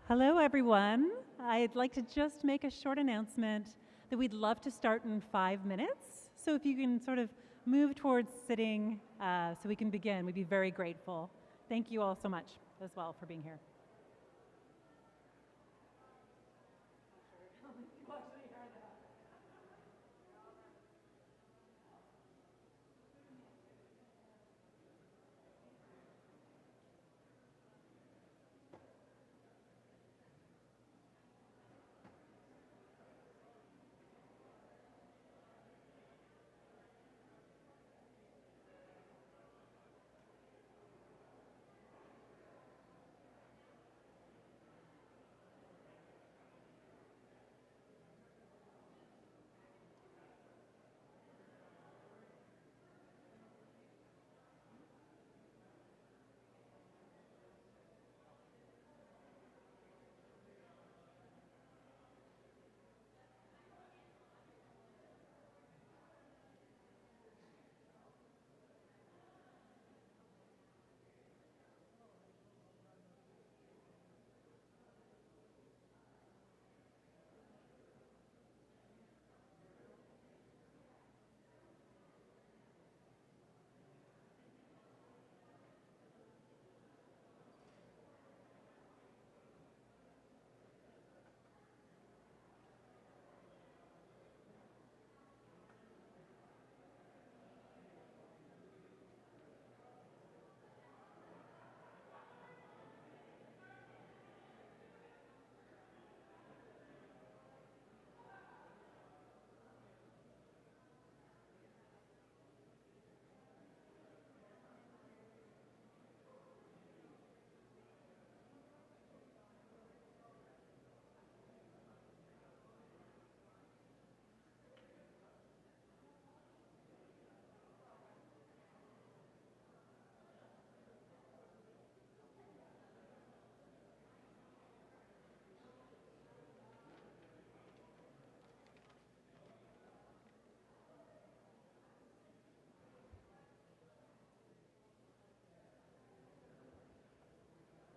Hello, everyone. I'd like to just make a short announcement that we'd love to start in 5 minutes. So if you can sort of move towards sitting so we can begin, we'd be very grateful. Thank you all so much as well for being here.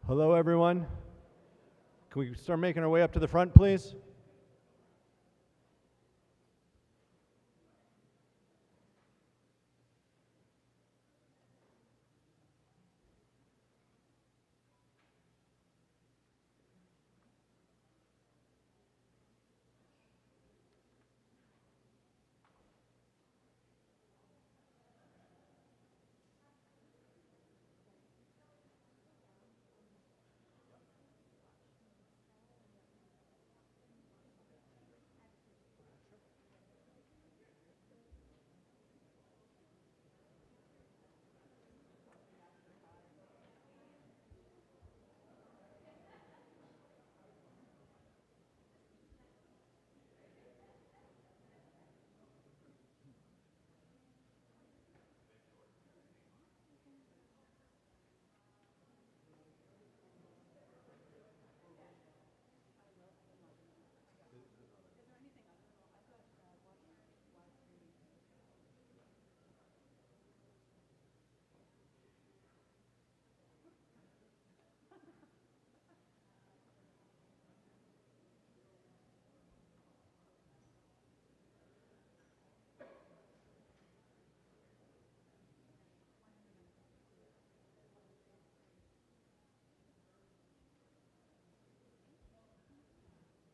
Hello, everyone. Can we start making our way up to the front, please?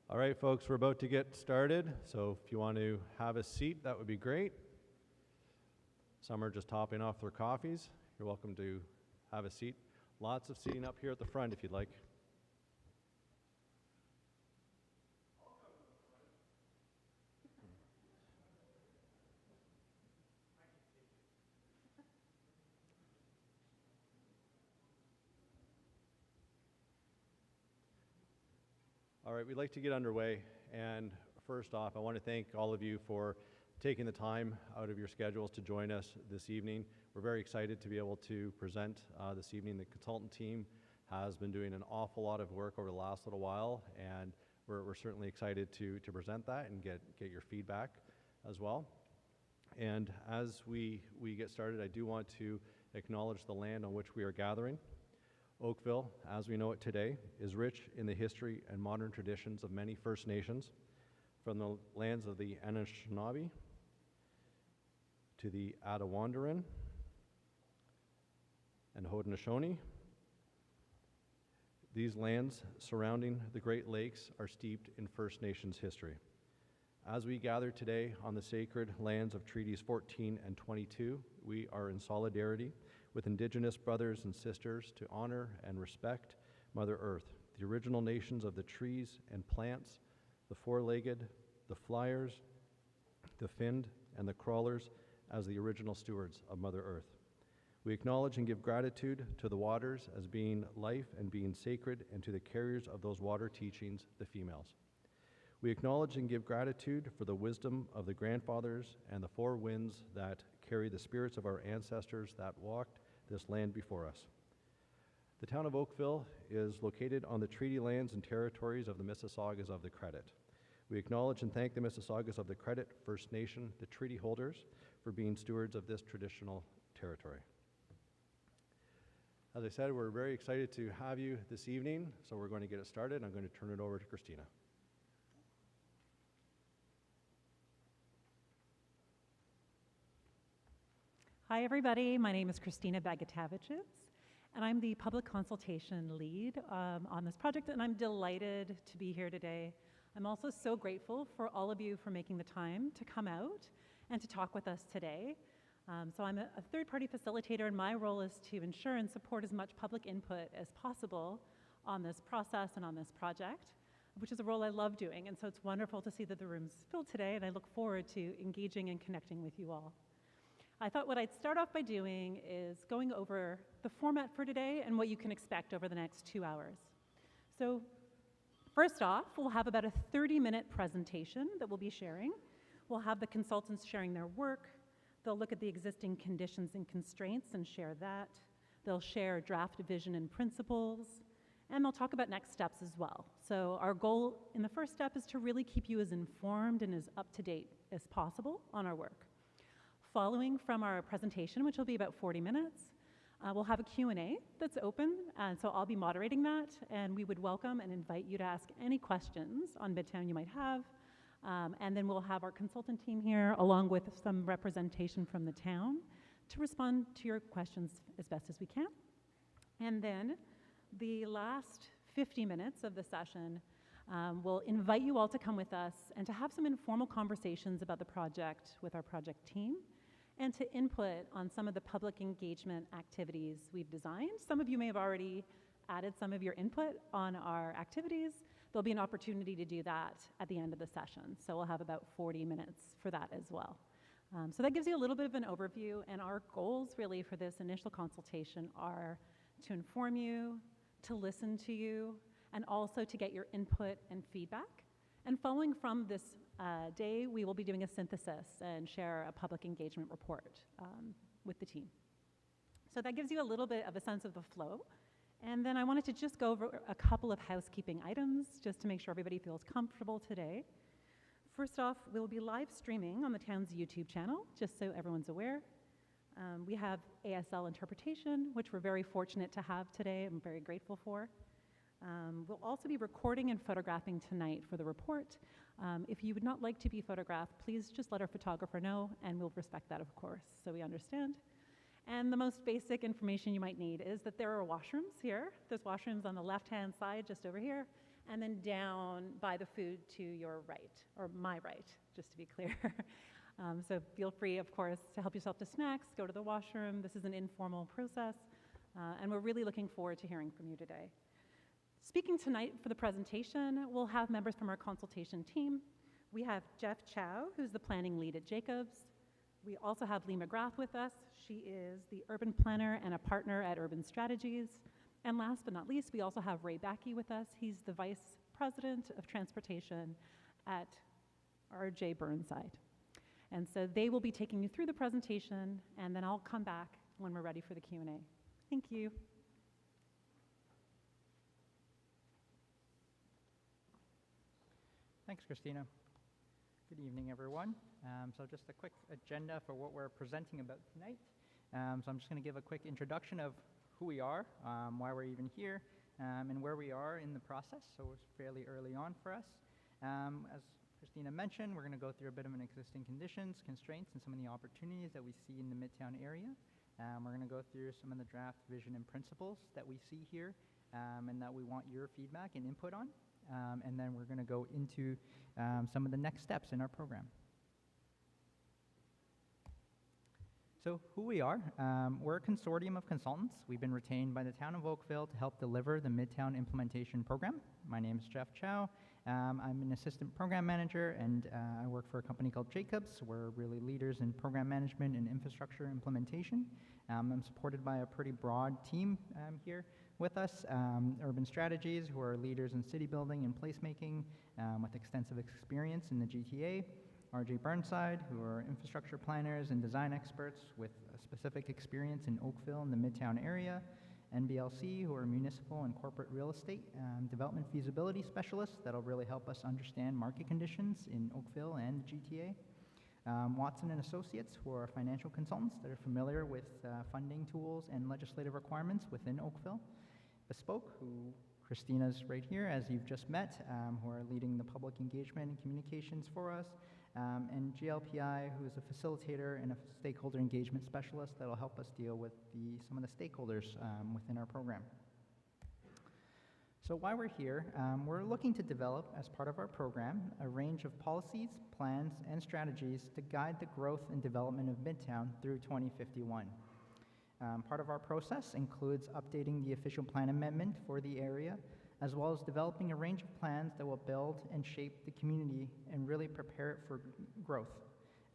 All right, folks, we're about to get started, so if you want to have a seat, that would be great. Some are just topping off their coffees. You're welcome to have a seat. Lots of seating up here at the front if you'd like. All right, we'd like to get underway, and first off, I want to thank all of you for taking the time out of your schedules to join us this evening. We're very excited to be able to present this evening. The consultant team has been doing an awful lot of work over the last little while, and we're certainly excited to present that and get your feedback as well. And as we get started, I do want to acknowledge the land on which we are gathering. Oakville, as we know it today, is rich in the history and modern traditions of many First Nations, from the lands of the Anishinaabe to the Attawandaron and Haudenosaunee. These lands surrounding the Great Lakes are steeped in First Nations history. As we gather today on the sacred lands of Treaties 14 and 22, we are in solidarity with Indigenous brothers and sisters to honor and respect Mother Earth, the original nations of the trees and plants, the four-legged, the flyers, the finned, and the crawlers as the original stewards of Mother Earth. We acknowledge and give gratitude to the waters as being life and being sacred, and to the carriers of those water teachings, the females. We acknowledge and give gratitude for the wisdom of the grandfathers and the four winds that carry the spirits of our ancestors that walked this land before us. The town of Oakville is located on the treaty lands and territories of the Mississaugas of the Credit. We acknowledge and thank the Mississaugas of the Credit First Nation, the treaty holders, for being stewards of this traditional territory. As I said, we're very excited to have you this evening, so we're going to get it started. I'm going to turn it over to Christina. Hi, everybody. My name is Christina Bagataviches, and I'm the public consultation lead on this project, and I'm delighted to be here today. I'm also so grateful for all of you for making the time to come out and to talk with us today. So I'm a third-party facilitator, and my role is to ensure and support as much public input as possible on this process and on this project, which is a role I love doing. And so it's wonderful to see that the room's filled today, and I look forward to engaging and connecting with you all. I thought what I'd start off by doing is going over the format for today and what you can expect over the next 2 hours. So first off, we'll have about a 30-minute presentation that we'll be sharing. We'll have the consultants sharing their work. They'll look at the existing conditions and constraints and share that. They'll share draft vision and principles, and they'll talk about next steps as well. So our goal in the first step is to really keep you as informed and as up-to-date as possible on our work. Following from our presentation, which will be about 40 minutes, we'll have a Q&A that's open, and so I'll be moderating that, and we would welcome and invite you to ask any questions on Midtown you might have, and then we'll have our consultant team here, along with some representation from the town, to respond to your questions as best as we can. And then the last 50 minutes of the session, we'll invite you all to come with us and to have some informal conversations about the project with our project team, and to input on some of the public engagement activities we've designed. Some of you may have already added some of your input on our activities. There'll be an opportunity to do that at the end of the session. So we'll have about 40 minutes for that as well. So that gives you a little bit of an overview, and our goals really for this initial consultation are to inform you, to listen to you, and also to get your input and feedback. And following from this day, we will be doing a synthesis and share a public engagement report with the team. So that gives you a little bit of a sense of the flow. And then I wanted to just go over a couple of housekeeping items just to make sure everybody feels comfortable today. First off, we'll be live streaming on the town's YouTube channel, just so everyone's aware. We have ASL interpretation, which we're very fortunate to have today. I'm very grateful for. We'll also be recording and photographing tonight for the report. If you would not like to be photographed, please just let our photographer know, and we'll respect that, of course, so we understand. And the most basic information you might need is that there are washrooms here. There's washrooms on the left-hand side, just over here, and then down by the food to your right, or my right, just to be clear. So feel free, of course, to help yourself to snacks, go to the washroom. This is an informal process, and we're really looking forward to hearing from you today. Speaking tonight for the presentation, we'll have members from our consultation team. We have Jeff Chow, who's the planning lead at Jacobs. We also have Lee McGrath with us. She is the urban planner and a partner at Urban Strategies. And last but not least, we also have Ray Backey with us. He's the vice president of transportation at RJ Burnside. And so they will be taking you through the presentation, and then I'll come back when we're ready for the Q&A. Thank you. Thanks, Christina. Good evening, everyone. So just a quick agenda for what we're presenting about tonight. So I'm just going to give a quick introduction of who we are, why we're even here, and where we are in the process. So it's fairly early on for us. As Christina mentioned, we're going to go through a bit of an existing conditions, constraints, and some of the opportunities that we see in the Midtown area. We're going to go through some of the draft vision and principles that we see here, and that we want your feedback and input on. And then we're going to go into some of the next steps in our program. So who we are, we're a consortium of consultants. We've been retained by the town of Oakville to help deliver the Midtown Implementation Program. My name is Jeff Chow. I'm an assistant program manager, and I work for a company called Jacobs. We're really leaders in program management and infrastructure implementation. I'm supported by a pretty broad team here with us. Urban Strategies, who are leaders in city building and placemaking with extensive experience in the GTA. RJ Burnside, who are infrastructure planners and design experts with a specific experience in Oakville and the Midtown area. NBLC, who are municipal and corporate real estate development feasibility specialists that'll really help us understand market conditions in Oakville and the GTA. Watson and Associates, who are financial consultants that are familiar with funding tools and legislative requirements within Oakville. Bespoke, who Christina's right here, as you've just met, who are leading the public engagement and communications for us. And GLPI, who is a facilitator and a stakeholder engagement specialist that will help us deal with some of the stakeholders within our program. So why we're here, we're looking to develop, as part of our program, a range of policies, plans, and strategies to guide the growth and development of Midtown through 2051. Part of our process includes updating the official plan amendment for the area, as well as developing a range of plans that will build and shape the community and really prepare it for growth.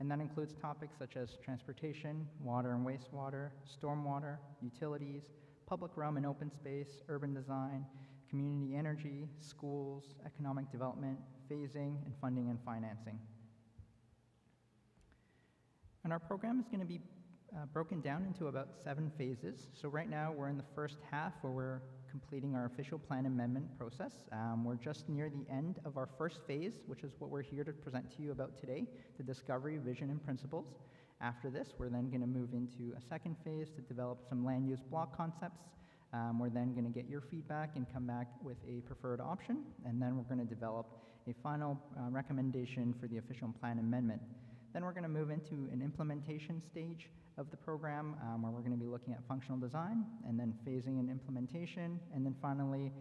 And that includes topics such as transportation, water and wastewater, stormwater, utilities, public realm and open space, urban design, community energy, schools, economic development, phasing, and funding and financing. And our program is going to be broken down into about 7 phases. So right now we're in the first half where we're completing our official plan amendment process. We're just near the end of our first phase, which is what we're here to present to you about today, the discovery, vision, and principles. After this, we're then going to move into a second phase to develop some land use block concepts. We're then going to get your feedback and come back with a preferred option, and then we're going to develop a final recommendation for the official plan amendment. Then we're going to move into an implementation stage of the program where we're going to be looking at functional design, and then phasing and implementation, and then finally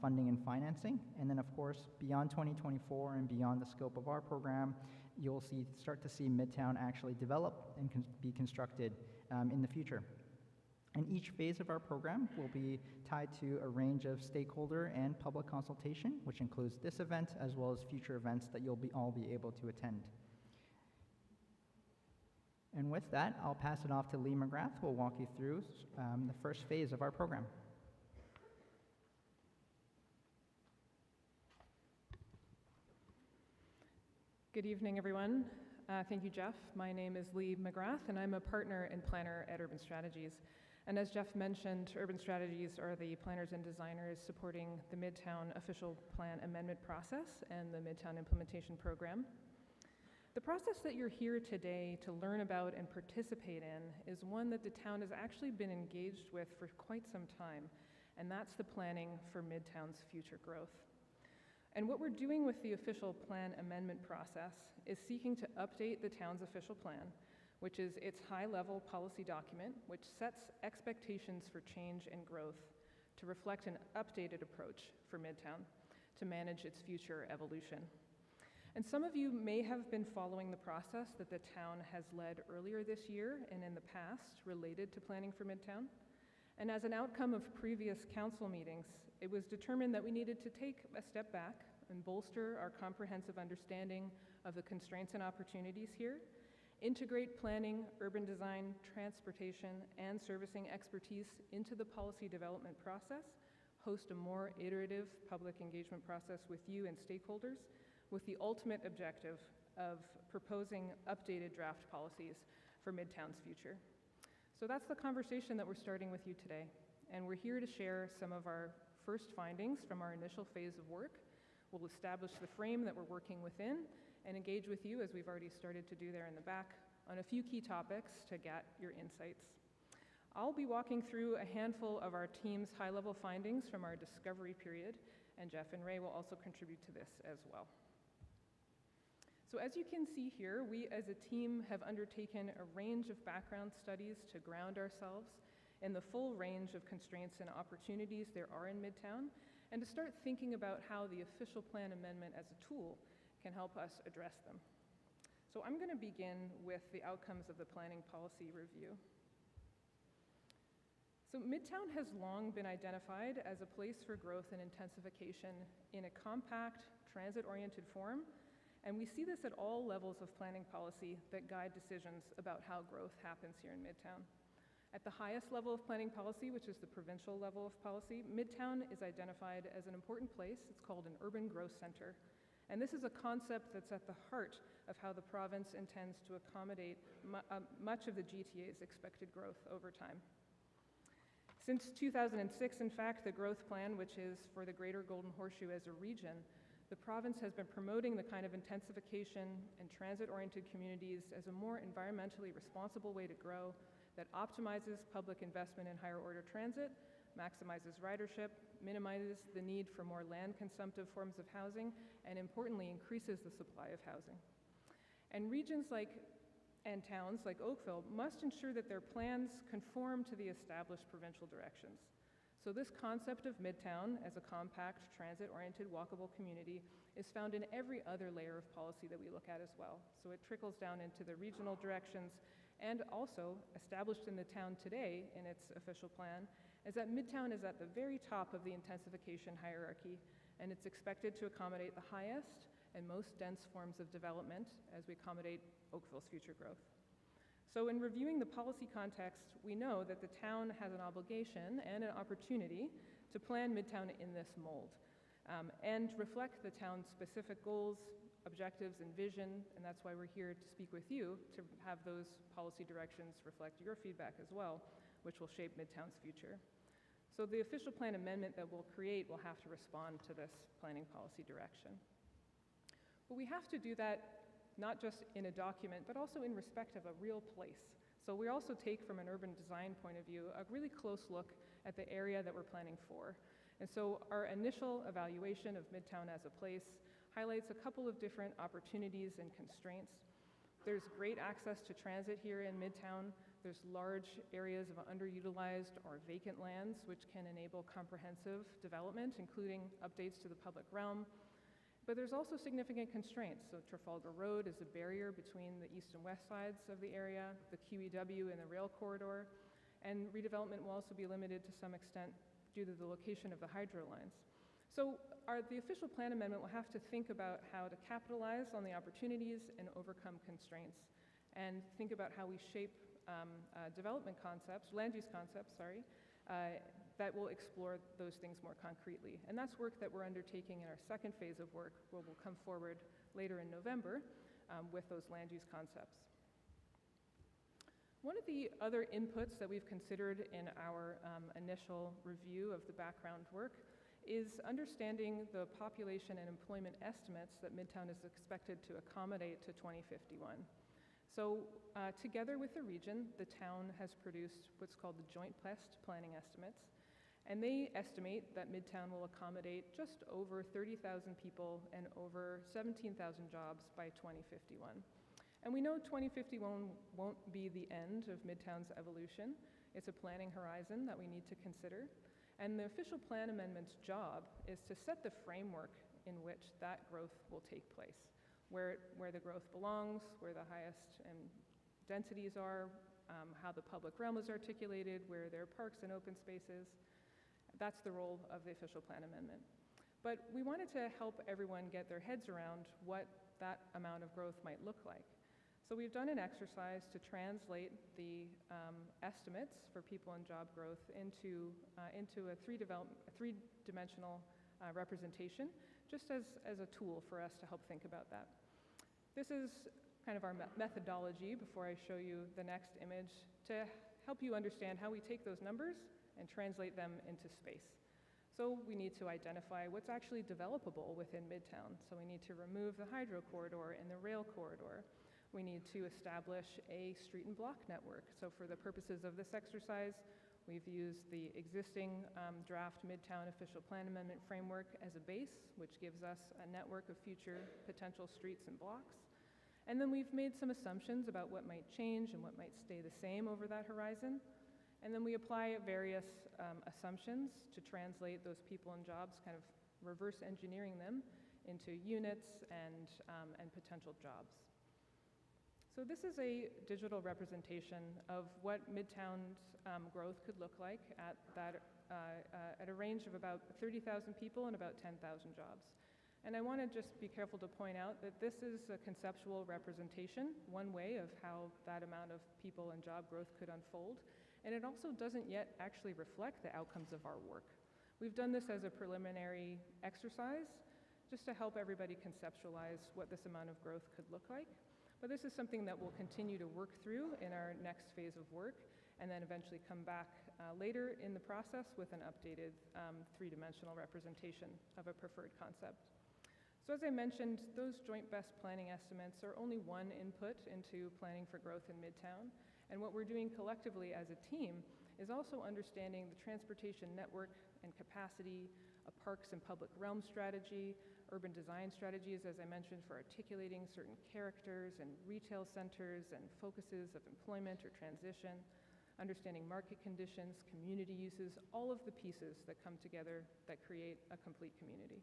funding and financing. And then of course, beyond 2024 and beyond the scope of our program, you'll start to see Midtown actually develop and be constructed in the future. And each phase of our program will be tied to a range of stakeholder and public consultation, which includes this event as well as future events that you'll all be able to attend. And with that, I'll pass it off to Lee McGrath, who will walk you through the first phase of our program. Good evening, everyone. Thank you, Jeff. My name is Lee McGrath, and I'm a partner and planner at Urban Strategies. And as Jeff mentioned, Urban Strategies are the planners and designers supporting the Midtown Official Plan Amendment process and the Midtown Implementation Program. The process that you're here today to learn about and participate in is one that the town has actually been engaged with for quite some time, and that's the planning for Midtown's future growth. And what we're doing with the official plan amendment process is seeking to update the town's official plan, which is its high-level policy document, which sets expectations for change and growth to reflect an updated approach for Midtown to manage its future evolution. And some of you may have been following the process that the town has led earlier this year and in the past related to planning for Midtown. And as an outcome of previous council meetings, it was determined that we needed to take a step back and bolster our comprehensive understanding of the constraints and opportunities here, integrate planning, urban design, transportation, and servicing expertise into the policy development process, host a more iterative public engagement process with you and stakeholders, with the ultimate objective of proposing updated draft policies for Midtown's future. So that's the conversation that we're starting with you today. And we're here to share some of our first findings from our initial phase of work. We'll establish the frame that we're working within and engage with you, as we've already started to do there in the back, on a few key topics to get your insights. I'll be walking through a handful of our team's high-level findings from our discovery period, and Jeff and Ray will also contribute to this as well. So as you can see here, we as a team have undertaken a range of background studies to ground ourselves in the full range of constraints and opportunities there are in Midtown, and to start thinking about how the official plan amendment as a tool can help us address them. So I'm going to begin with the outcomes of the planning policy review. So Midtown has long been identified as a place for growth and intensification in a compact, transit-oriented form, and we see this at all levels of planning policy that guide decisions about how growth happens here in Midtown. At the highest level of planning policy, which is the provincial level of policy, Midtown is identified as an important place. It's called an urban growth center. And this is a concept that's at the heart of how the province intends to accommodate much of the GTA's expected growth over time. Since 2006, in fact, the growth plan, which is for the Greater Golden Horseshoe as a region, the province has been promoting the kind of intensification and transit-oriented communities as a more environmentally responsible way to grow that optimizes public investment in higher order transit, maximizes ridership, minimizes the need for more land-consumptive forms of housing, and importantly, increases the supply of housing. And regions and towns like Oakville must ensure that their plans conform to the established provincial directions. So this concept of Midtown as a compact, transit-oriented, walkable community is found in every other layer of policy that we look at as well. So it trickles down into the regional directions, and also established in the town today in its official plan is that Midtown is at the very top of the intensification hierarchy, and it's expected to accommodate the highest and most dense forms of development as we accommodate Oakville's future growth. So in reviewing the policy context, we know that the town has an obligation and an opportunity to plan Midtown in this mold and reflect the town's specific goals, objectives, and vision, and that's why we're here to speak with you to have those policy directions reflect your feedback as well, which will shape Midtown's future. So the official plan amendment that we'll create will have to respond to this planning policy direction. But we have to do that not just in a document, but also in respect of a real place. So we also take, from an urban design point of view, a really close look at the area that we're planning for. And so our initial evaluation of Midtown as a place highlights a couple of different opportunities and constraints. There's great access to transit here in Midtown. There's large areas of underutilized or vacant lands, which can enable comprehensive development, including updates to the public realm. But there's also significant constraints. So Trafalgar Road is a barrier between the east and west sides of the area, the QEW and the rail corridor, and redevelopment will also be limited to some extent due to the location of the hydro lines. So the official plan amendment will have to think about how to capitalize on the opportunities and overcome constraints, and think about how we shape development concepts, land use concepts, that will explore those things more concretely. And that's work that we're undertaking in our second phase of work, where we'll come forward later in November with those land use concepts. One of the other inputs that we've considered in our initial review of the background work is understanding the population and employment estimates that Midtown is expected to accommodate to 2051. So together with the region, the town has produced what's called the Joint Pest Planning Estimates, and they estimate that Midtown will accommodate just over 30,000 people and over 17,000 jobs by 2051. And we know 2051 won't be the end of Midtown's evolution. It's a planning horizon that we need to consider. And the official plan amendment's job is to set the framework in which that growth will take place, where the growth belongs, where the highest densities are, how the public realm is articulated, where there are parks and open spaces. That's the role of the official plan amendment. But we wanted to help everyone get their heads around what that amount of growth might look like. So we've done an exercise to translate the estimates for people and job growth into a three-dimensional representation, just as a tool for us to help think about that. This is kind of our methodology before I show you the next image to help you understand how we take those numbers and translate them into space. So we need to identify what's actually developable within Midtown. So we need to remove the hydro corridor and the rail corridor. We need to establish a street and block network. So for the purposes of this exercise, we've used the existing draft Midtown Official Plan Amendment framework as a base, which gives us a network of future potential streets and blocks. And then we've made some assumptions about what might change and what might stay the same over that horizon. And then we apply various assumptions to translate those people and jobs, kind of reverse engineering them into units and potential jobs. So this is a digital representation of what Midtown's growth could look like at a range of about 30,000 people and about 10,000 jobs. And I want to just be careful to point out that this is a conceptual representation, one way of how that amount of people and job growth could unfold. And it also doesn't yet actually reflect the outcomes of our work. We've done this as a preliminary exercise just to help everybody conceptualize what this amount of growth could look like. But this is something that we'll continue to work through in our next phase of work, and then eventually come back later in the process with an updated three-dimensional representation of a preferred concept. So as I mentioned, those joint best planning estimates are only one input into planning for growth in Midtown. And what we're doing collectively as a team is also understanding the transportation network and capacity, a parks and public realm strategy, urban design strategies, as I mentioned, for articulating certain characters and retail centers and focuses of employment or transition, understanding market conditions, community uses, all of the pieces that come together that create a complete community.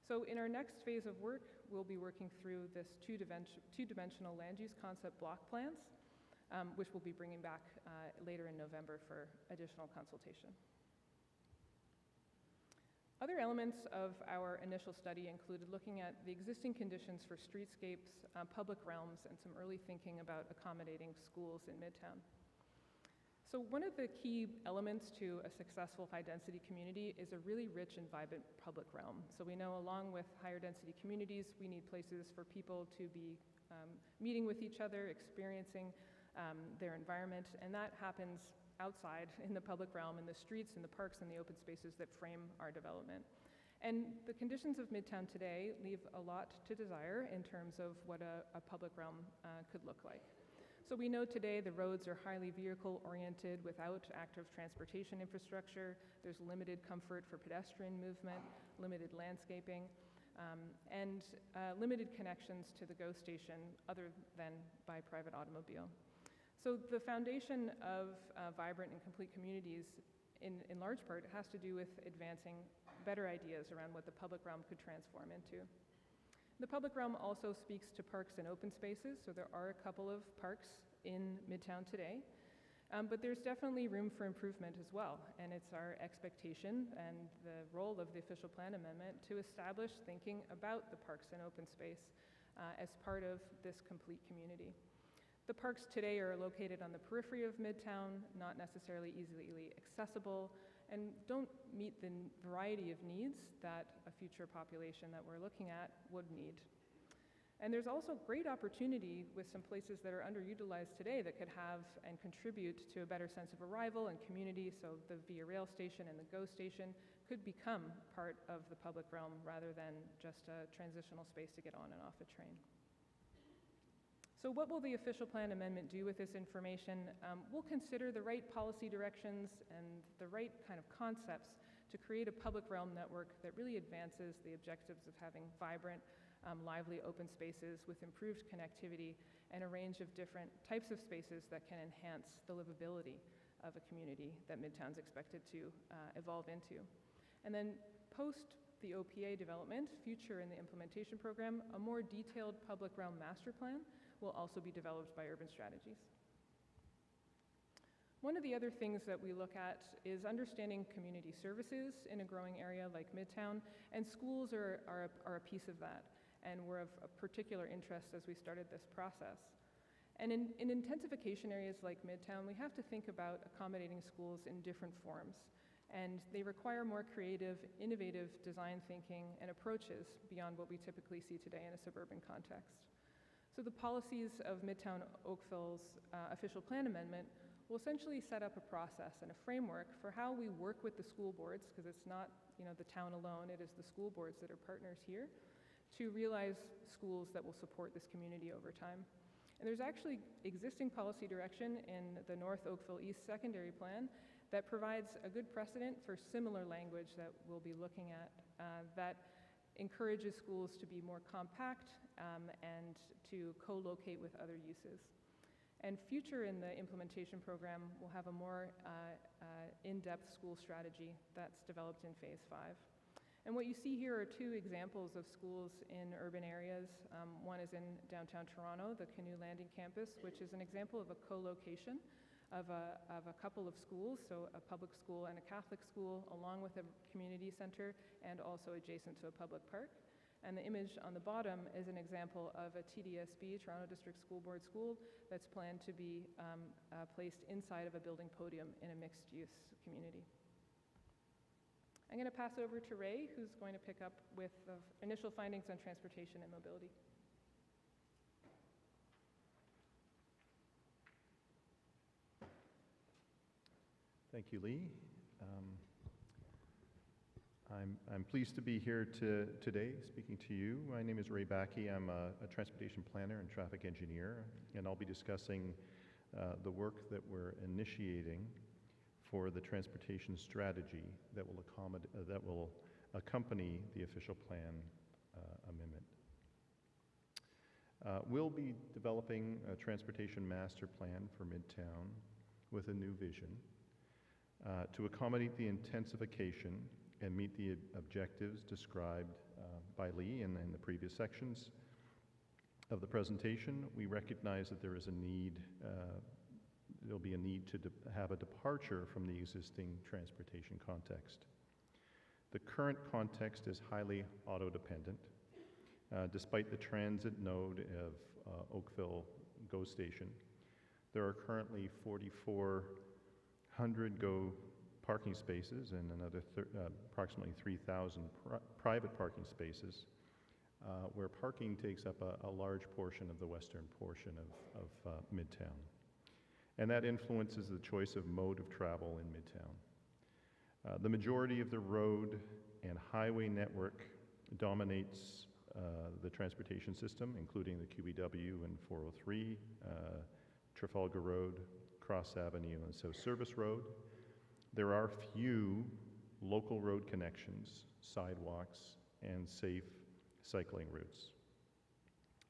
So in our next phase of work, we'll be working through this two-dimensional land use concept block plans, which we'll be bringing back later in November for additional consultation. Other elements of our initial study included looking at the existing conditions for streetscapes, public realms, and some early thinking about accommodating schools in Midtown. So one of the key elements to a successful high-density community is a really rich and vibrant public realm. So we know along with higher density communities, we need places for people to be meeting with each other, experiencing their environment, and that happens outside in the public realm, in the streets, in the parks, and the open spaces that frame our development. And the conditions of Midtown today leave a lot to desire in terms of what a public realm could look like. So we know today the roads are highly vehicle-oriented without active transportation infrastructure. There's limited comfort for pedestrian movement, limited landscaping, and limited connections to the GO station other than by private automobile. So the foundation of vibrant and complete communities in large part has to do with advancing better ideas around what the public realm could transform into. The public realm also speaks to parks and open spaces, so there are a couple of parks in Midtown today, but there's definitely room for improvement as well, and it's our expectation and the role of the Official Plan Amendment to establish thinking about the parks and open space as part of this complete community. The parks today are located on the periphery of Midtown, not necessarily easily accessible, and don't meet the variety of needs that a future population that we're looking at would need. And there's also great opportunity with some places that are underutilized today that could have and contribute to a better sense of arrival and community, so the Via Rail station and the GO station could become part of the public realm rather than just a transitional space to get on and off a train. So what will the Official Plan Amendment do with this information? We'll consider the right policy directions and the right kind of concepts to create a public realm network that really advances the objectives of having vibrant, lively open spaces with improved connectivity and a range of different types of spaces that can enhance the livability of a community that Midtown's expected to evolve into. And then post the OPA development, future in the implementation program, a more detailed public realm master plan will also be developed by Urban Strategies. One of the other things that we look at is understanding community services in a growing area like Midtown, and schools are a piece of that, and were of particular interest as we started this process. And in intensification areas like Midtown, we have to think about accommodating schools in different forms, and they require more creative, innovative design thinking and approaches beyond what we typically see today in a suburban context. So the policies of Midtown Oakville's Official Plan Amendment will essentially set up a process and a framework for how we work with the school boards, because it's not the town alone, it is the school boards that are partners here, to realize schools that will support this community over time. And there's actually existing policy direction in the North Oakville East Secondary Plan that provides a good precedent for similar language that we'll be looking at that encourages schools to be more compact and to co-locate with other uses. And future in the implementation program will have a more in-depth school strategy that's developed in Phase 5. And what you see here are two examples of schools in urban areas. One is in downtown Toronto, the Canoe Landing campus, which is an example of a co-location of a couple of schools, so a public school and a Catholic school, along with a community center and also adjacent to a public park. And the image on the bottom is an example of a TDSB, Toronto District School Board school, that's planned to be placed inside of a building podium in a mixed-use community. I'm going to pass it over to Ray, who's going to pick up with the initial findings on transportation and mobility. Thank you, Lee. I'm pleased to be here today speaking to you. My name is Ray Backey. I'm a transportation planner and traffic engineer, and I'll be discussing the work that we're initiating for the transportation strategy that will accompany the official plan amendment. We'll be developing a transportation master plan for Midtown with a new vision to accommodate the intensification and meet the objectives described by Lee in the previous sections of the presentation. We recognize that there is a need, there'll be a need to have a departure from the existing transportation context. The current context is highly auto-dependent. Despite the transit node of Oakville GO Station, there are currently 4,400 GO parking spaces and another approximately 3,000 private parking spaces, where parking takes up a large portion of the western portion of Midtown. And that influences the choice of mode of travel in Midtown. The majority of the road and highway network dominates the transportation system, including the QEW and 403, Trafalgar Road, Cross Avenue, and South Service Road. There are few local road connections, sidewalks, and safe cycling routes.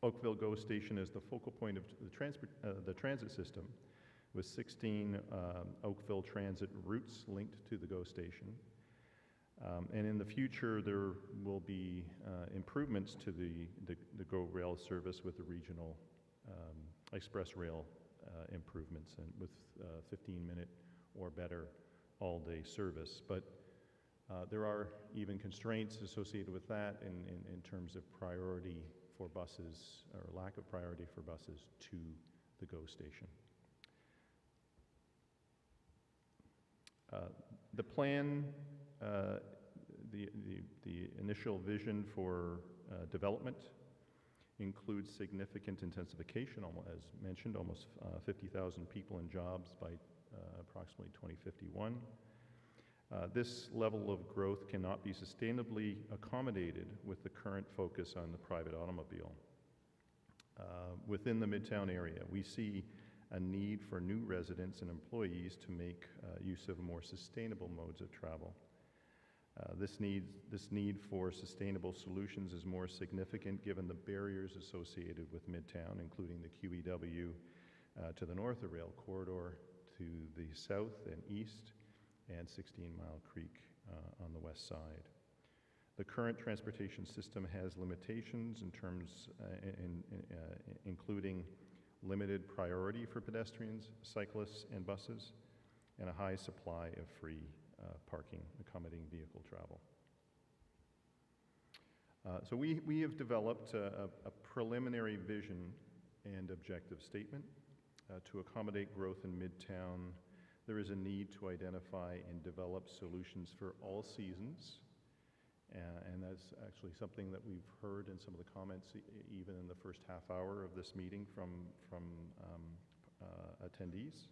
Oakville GO Station is the focal point of the transit system, with 16 Oakville transit routes linked to the GO Station. And in the future, there will be improvements to the GO rail service with the regional express rail improvements and with 15-minute or better all-day service. But there are even constraints associated with that in terms of priority for buses, or lack of priority for buses to the GO Station. The plan, the initial vision for development includes significant intensification, as mentioned, almost 50,000 people and jobs by approximately 2051. This level of growth cannot be sustainably accommodated with the current focus on the private automobile. Within the Midtown area, we see a need for new residents and employees to make use of more sustainable modes of travel. This need for sustainable solutions is more significant given the barriers associated with Midtown, including the QEW to the north, the rail corridor to the south and east, and 16 Mile Creek on the west side. The current transportation system has limitations in terms, including limited priority for pedestrians, cyclists, and buses, and a high supply of free parking accommodating vehicle travel. So we have developed a preliminary vision and objective statement. To accommodate growth in Midtown, there is a need to identify and develop solutions for all seasons. And that's actually something that we've heard in some of the comments, even in the first half hour of this meeting from attendees,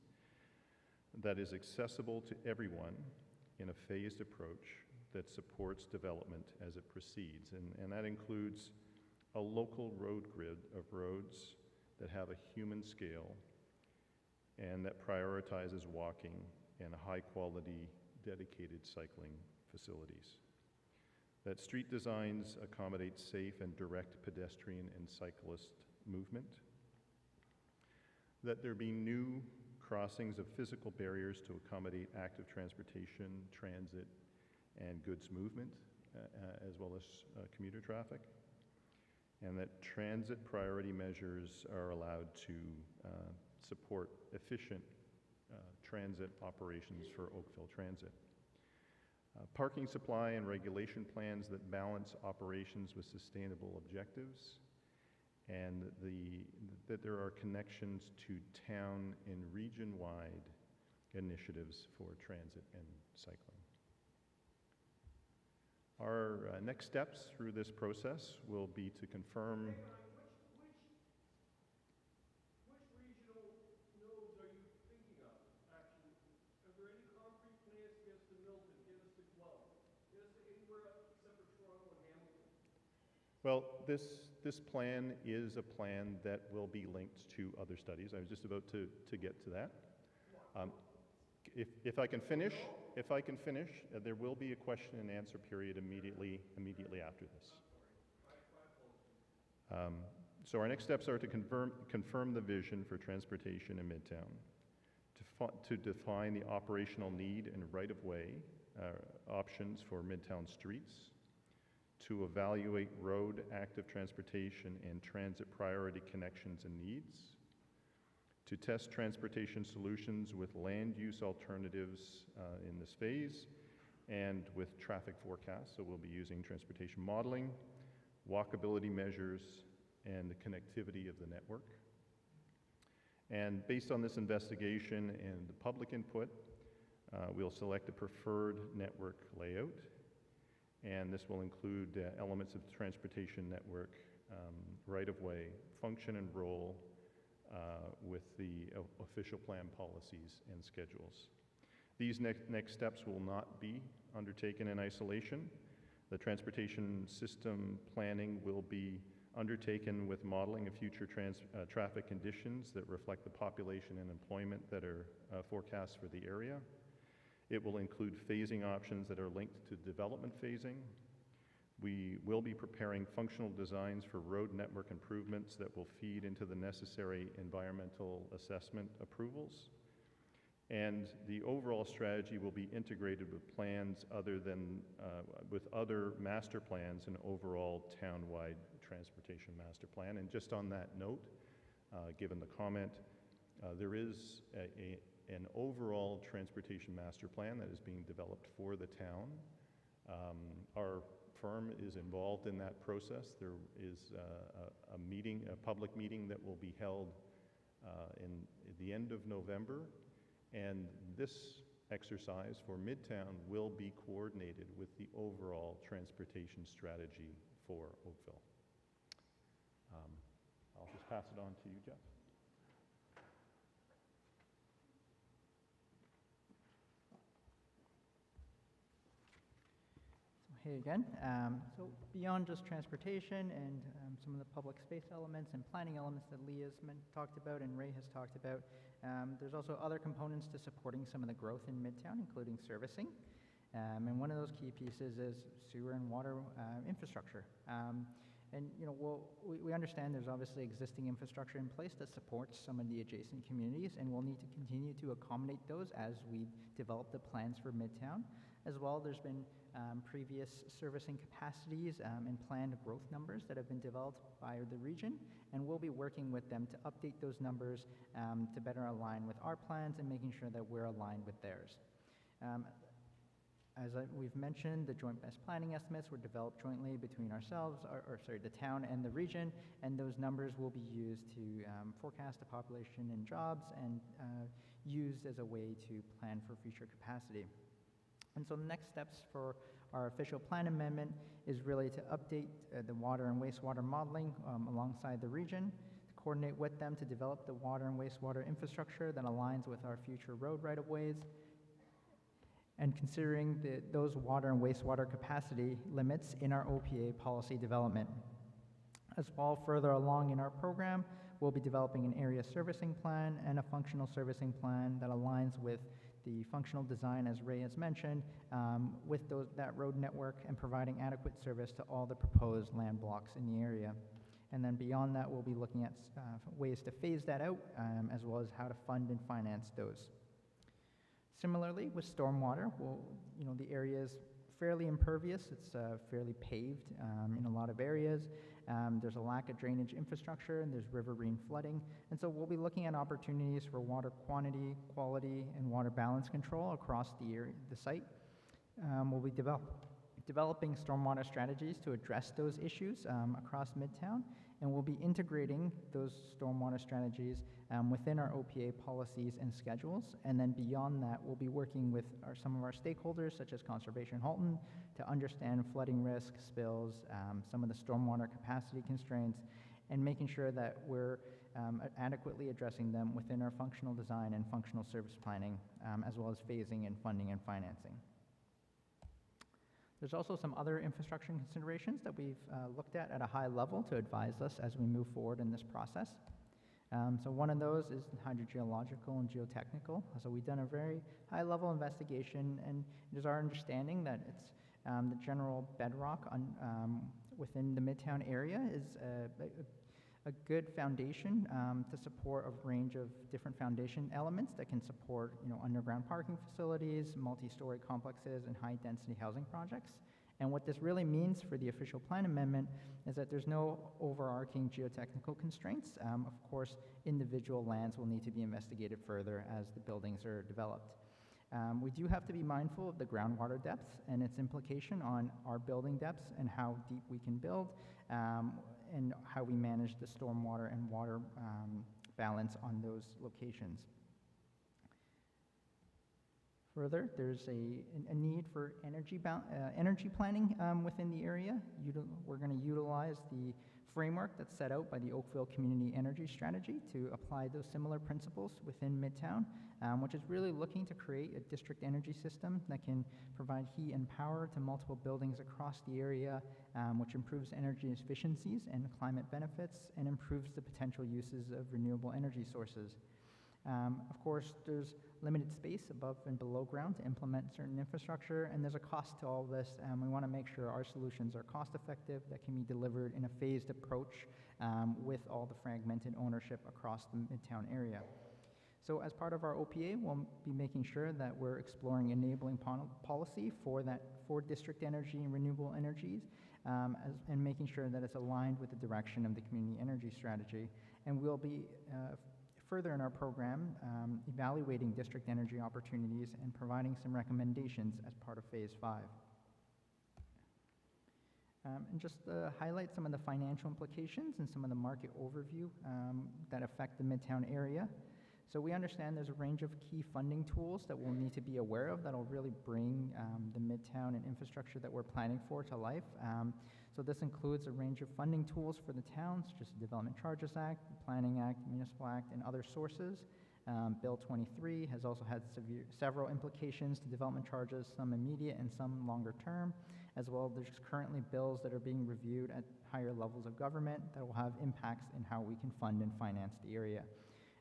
that is accessible to everyone in a phased approach that supports development as it proceeds. And that includes a local road grid of roads that have a human scale and that prioritizes walking and high-quality dedicated cycling facilities. That street designs accommodate safe and direct pedestrian and cyclist movement. That there be new crossings of physical barriers to accommodate active transportation, transit, and goods movement, as well as commuter traffic. And that transit priority measures are allowed to support efficient transit operations for Oakville Transit. Parking supply and regulation plans that balance operations with sustainable objectives, and that there are connections to town and region-wide initiatives for transit and cycling. Our next steps through this process will be to confirm. Which regional nodes are you thinking of, actually? Are there any concrete plans to get us to Milton, get us to Guelph, get us to anywhere except for Toronto and Hamilton? Well, this plan is a plan that will be linked to other studies. I was just about to get to that. If I can finish, there will be a question and answer period immediately after this. So our next steps are to confirm the vision for transportation in Midtown, to define the operational need and right-of-way options for Midtown streets, to evaluate road, active transportation, and transit priority connections and needs, to test transportation solutions with land use alternatives in this phase, and with traffic forecasts. So we'll be using transportation modeling, walkability measures, and the connectivity of the network. And based on this investigation and the public input, we'll select a preferred network layout. And this will include elements of the transportation network, right-of-way, function and role, with the official plan policies and schedules. These next steps will not be undertaken in isolation. The transportation system planning will be undertaken with modeling of future traffic conditions that reflect the population and employment that are forecast for the area. It will include phasing options that are linked to development phasing. We will be preparing functional designs for road network improvements that will feed into the necessary environmental assessment approvals. And the overall strategy will be integrated with plans with other master plans and overall town-wide transportation master plan. And just on that note, given the comment, there is an overall transportation master plan that is being developed for the town. Our firm is involved in that process. There is a public meeting that will be held in the end of November, and this exercise for Midtown will be coordinated with the overall transportation strategy for Oakville. I'll just pass it on to you, Jeff. Hey again. So beyond just transportation and some of the public space elements and planning elements that Lee has talked about and Ray has talked about, there's also other components to supporting some of the growth in Midtown, including servicing. And one of those key pieces is sewer and water infrastructure. And we understand there's obviously existing infrastructure in place that supports some of the adjacent communities, and we'll need to continue to accommodate those as we develop the plans for Midtown. As well, there's been previous servicing capacities and planned growth numbers that have been developed by the region, and we'll be working with them to update those numbers to better align with our plans and making sure that we're aligned with theirs. As we've mentioned, the joint best planning estimates were developed jointly between ourselves, the town and the region, and those numbers will be used to forecast the population and jobs and used as a way to plan for future capacity. And so the next steps for our official plan amendment is really to update the water and wastewater modeling alongside the region, to coordinate with them to develop the water and wastewater infrastructure that aligns with our future road right-of-ways, and considering those water and wastewater capacity limits in our OPA policy development. As well, further along in our program, we'll be developing an area servicing plan and a functional servicing plan that aligns with the functional design, as Ray has mentioned, with that road network and providing adequate service to all the proposed land blocks in the area. And then beyond that, we'll be looking at ways to phase that out, as well as how to fund and finance those. Similarly, with stormwater, the area is fairly impervious. It's fairly paved in a lot of areas. There's a lack of drainage infrastructure, and there's riverine flooding. And so we'll be looking at opportunities for water quantity, quality, and water balance control across the site. We'll be developing stormwater strategies to address those issues across Midtown, and we'll be integrating those stormwater strategies within our OPA policies and schedules. And then beyond that, we'll be working with some of our stakeholders, such as Conservation Halton, to understand flooding risk, spills, some of the stormwater capacity constraints, and making sure that we're adequately addressing them within our functional design and functional service planning, as well as phasing and funding and financing. There's also some other infrastructure considerations that we've looked at a high level to advise us as we move forward in this process. So one of those is hydrogeological and geotechnical. So we've done a very high-level investigation, and it is our understanding that it's the general bedrock within the Midtown area is a good foundation to support a range of different foundation elements that can support, underground parking facilities, multi-story complexes, and high-density housing projects. And what this really means for the official plan amendment is that there's no overarching geotechnical constraints. Of course, individual lands will need to be investigated further as the buildings are developed. We do have to be mindful of the groundwater depth and its implication on our building depths and how deep we can build, and how we manage the stormwater and water balance on those locations. Further, there's a need for energy planning within the area. We're going to utilize the framework that's set out by the Oakville Community Energy Strategy to apply those similar principles within Midtown, which is really looking to create a district energy system that can provide heat and power to multiple buildings across the area, which improves energy efficiencies and climate benefits and improves the potential uses of renewable energy sources. Of course, there's limited space above and below ground to implement certain infrastructure, and there's a cost to all this, and we want to make sure our solutions are cost effective, that can be delivered in a phased approach with all the fragmented ownership across the Midtown area. So as part of our OPA, we'll be making sure that we're exploring enabling policy for district energy and renewable energies, and making sure that it's aligned with the direction of the community energy strategy. And we'll be further in our program, evaluating district energy opportunities and providing some recommendations as part of Phase 5. And just to highlight some of the financial implications and some of the market overview that affect the Midtown area. So we understand there's a range of key funding tools that we'll need to be aware of that'll really bring the Midtown and infrastructure that we're planning for to life. So this includes a range of funding tools for the towns, such as the Development Charges Act, the Planning Act, Municipal Act, and other sources. Bill 23 has also had several implications to development charges, some immediate and some longer term. As well, there's currently bills that are being reviewed at higher levels of government that will have impacts in how we can fund and finance the area.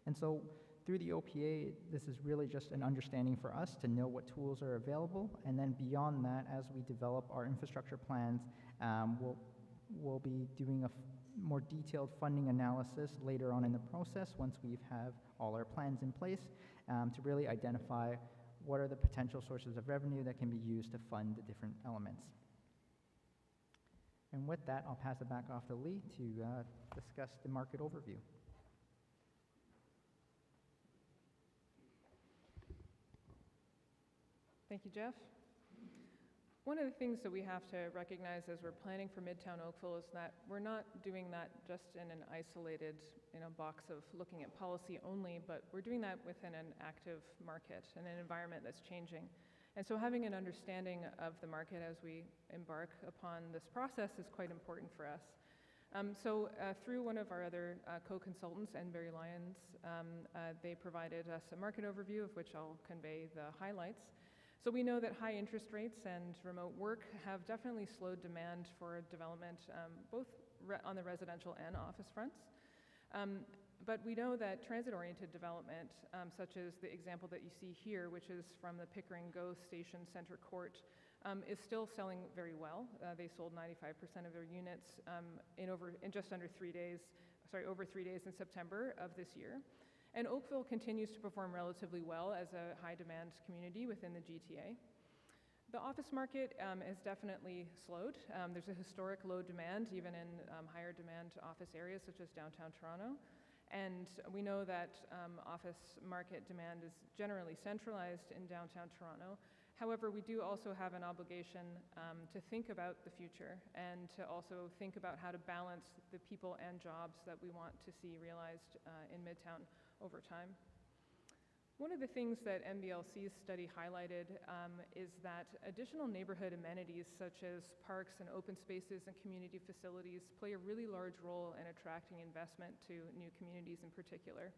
And so through the OPA, this is really just an understanding for us to know what tools are available, and then beyond that, as we develop our infrastructure plans, we'll be doing a more detailed funding analysis later on in the process once we have all our plans in place to really identify what are the potential sources of revenue that can be used to fund the different elements. And with that, I'll pass it back off to Lee to discuss the market overview. Thank you, Jeff. One of the things that we have to recognize as we're planning for Midtown Oakville is that we're not doing that just in an isolated box of looking at policy only, but we're doing that within an active market and an environment that's changing. And so having an understanding of the market as we embark upon this process is quite important for us. Through one of our other co-consultants, Barry Lyons, they provided us a market overview of which I'll convey the highlights. So we know that high interest rates and remote work have definitely slowed demand for development, both on the residential and office fronts. But we know that transit-oriented development, such as the example that you see here, which is from the Pickering GO Station Center Court, is still selling very well. They sold 95% of their units in just under 3 days, over 3 days in September of this year. And Oakville continues to perform relatively well as a high-demand community within the GTA. The office market has definitely slowed. There's a historic low demand, even in higher demand office areas such as downtown Toronto. And we know that office market demand is generally centralized in downtown Toronto. However, we do also have an obligation to think about the future and to also think about how to balance the people and jobs that we want to see realized in Midtown over time. One of the things that MBLC's study highlighted is that additional neighborhood amenities such as parks and open spaces and community facilities play a really large role in attracting investment to new communities in particular.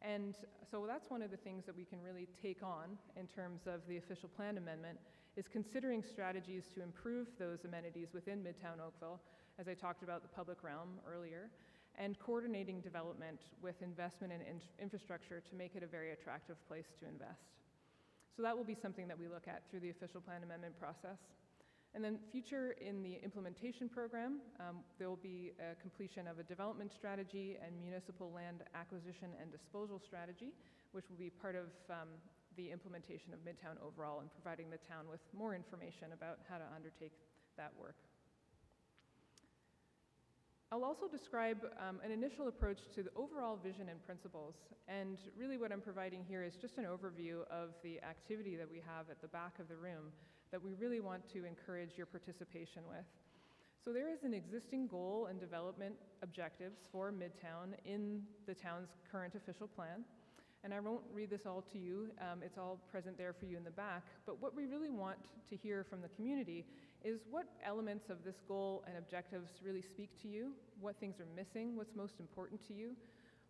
And so that's one of the things that we can really take on in terms of the official plan amendment, is considering strategies to improve those amenities within Midtown Oakville, as I talked about the public realm earlier, and coordinating development with investment in infrastructure to make it a very attractive place to invest. So that will be something that we look at through the official plan amendment process. And then future in the implementation program, there will be a completion of a development strategy and municipal land acquisition and disposal strategy, which will be part of the implementation of Midtown overall and providing the town with more information about how to undertake that work. I'll also describe an initial approach to the overall vision and principles. And really what I'm providing here is just an overview of the activity that we have at the back of the room that we really want to encourage your participation with. So there is an existing goal and development objectives for Midtown in the town's current official plan. And I won't read this all to you, it's all present there for you in the back. But what we really want to hear from the community is what elements of this goal and objectives really speak to you, what things are missing, what's most important to you,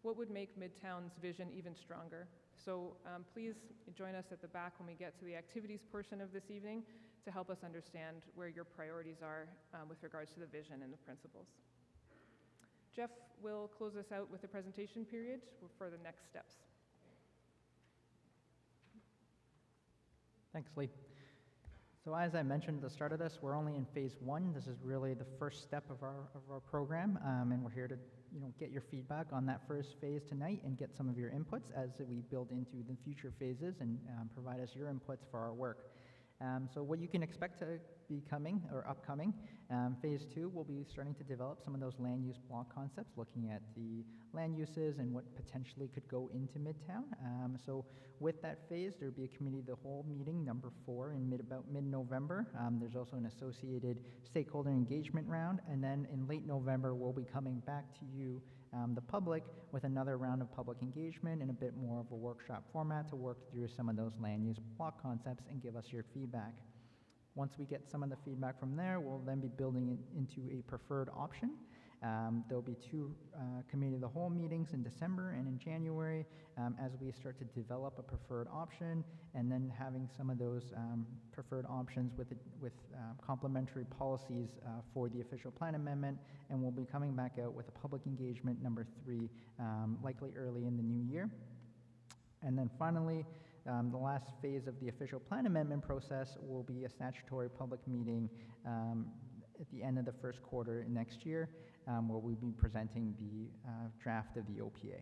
what would make Midtown's vision even stronger. So please join us at the back when we get to the activities portion of this evening to help us understand where your priorities are with regards to the vision and the principles. Jeff will close us out with the presentation period for the next steps. Thanks, Lee. So as I mentioned at the start of this, we're only in phase 1. This is really the first step of our program, and we're here to get your feedback on that first phase tonight and get some of your inputs as we build into the future phases and provide us your inputs for our work. So what you can expect to be coming or upcoming, phase 2 will be starting to develop some of those land use block concepts, looking at the land uses and what potentially could go into Midtown. So with that phase, there will be a committee of the whole meeting, number 4, in about mid-November. There's also an associated stakeholder engagement round, and then in late November, we'll be coming back to you, the public, with another round of public engagement and a bit more of a workshop format to work through some of those land use block concepts and give us your feedback. Once we get some of the feedback from there, we'll then be building it into a preferred option. There'll be 2 committee of the whole meetings in December and in January as we start to develop a preferred option, and then having some of those preferred options with complementary policies for the official plan amendment, and we'll be coming back out with a public engagement number 3, likely early in the new year. And then finally, the last phase of the official plan amendment process will be a statutory public meeting at the end of the first quarter next year, where we'll be presenting the draft of the OPA.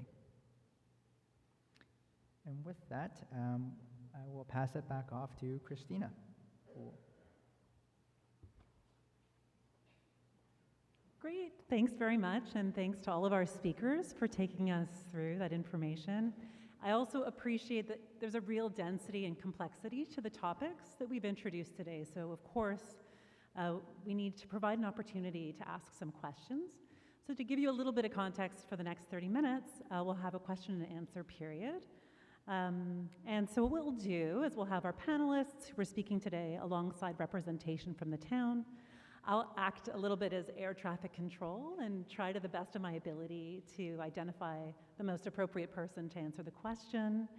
And with that, I will pass it back off to Christina. Great, thanks very much, and thanks to all of our speakers for taking us through that information. I also appreciate that there's a real density and complexity to the topics that we've introduced today. So of course, we need to provide an opportunity to ask some questions. So to give you a little bit of context for the next 30 minutes, we'll have a question and answer period. And so what we'll do is we'll have our panelists who are speaking today alongside representation from the town. I'll act a little bit as air traffic control and try to the best of my ability to identify the most appropriate person to answer the question.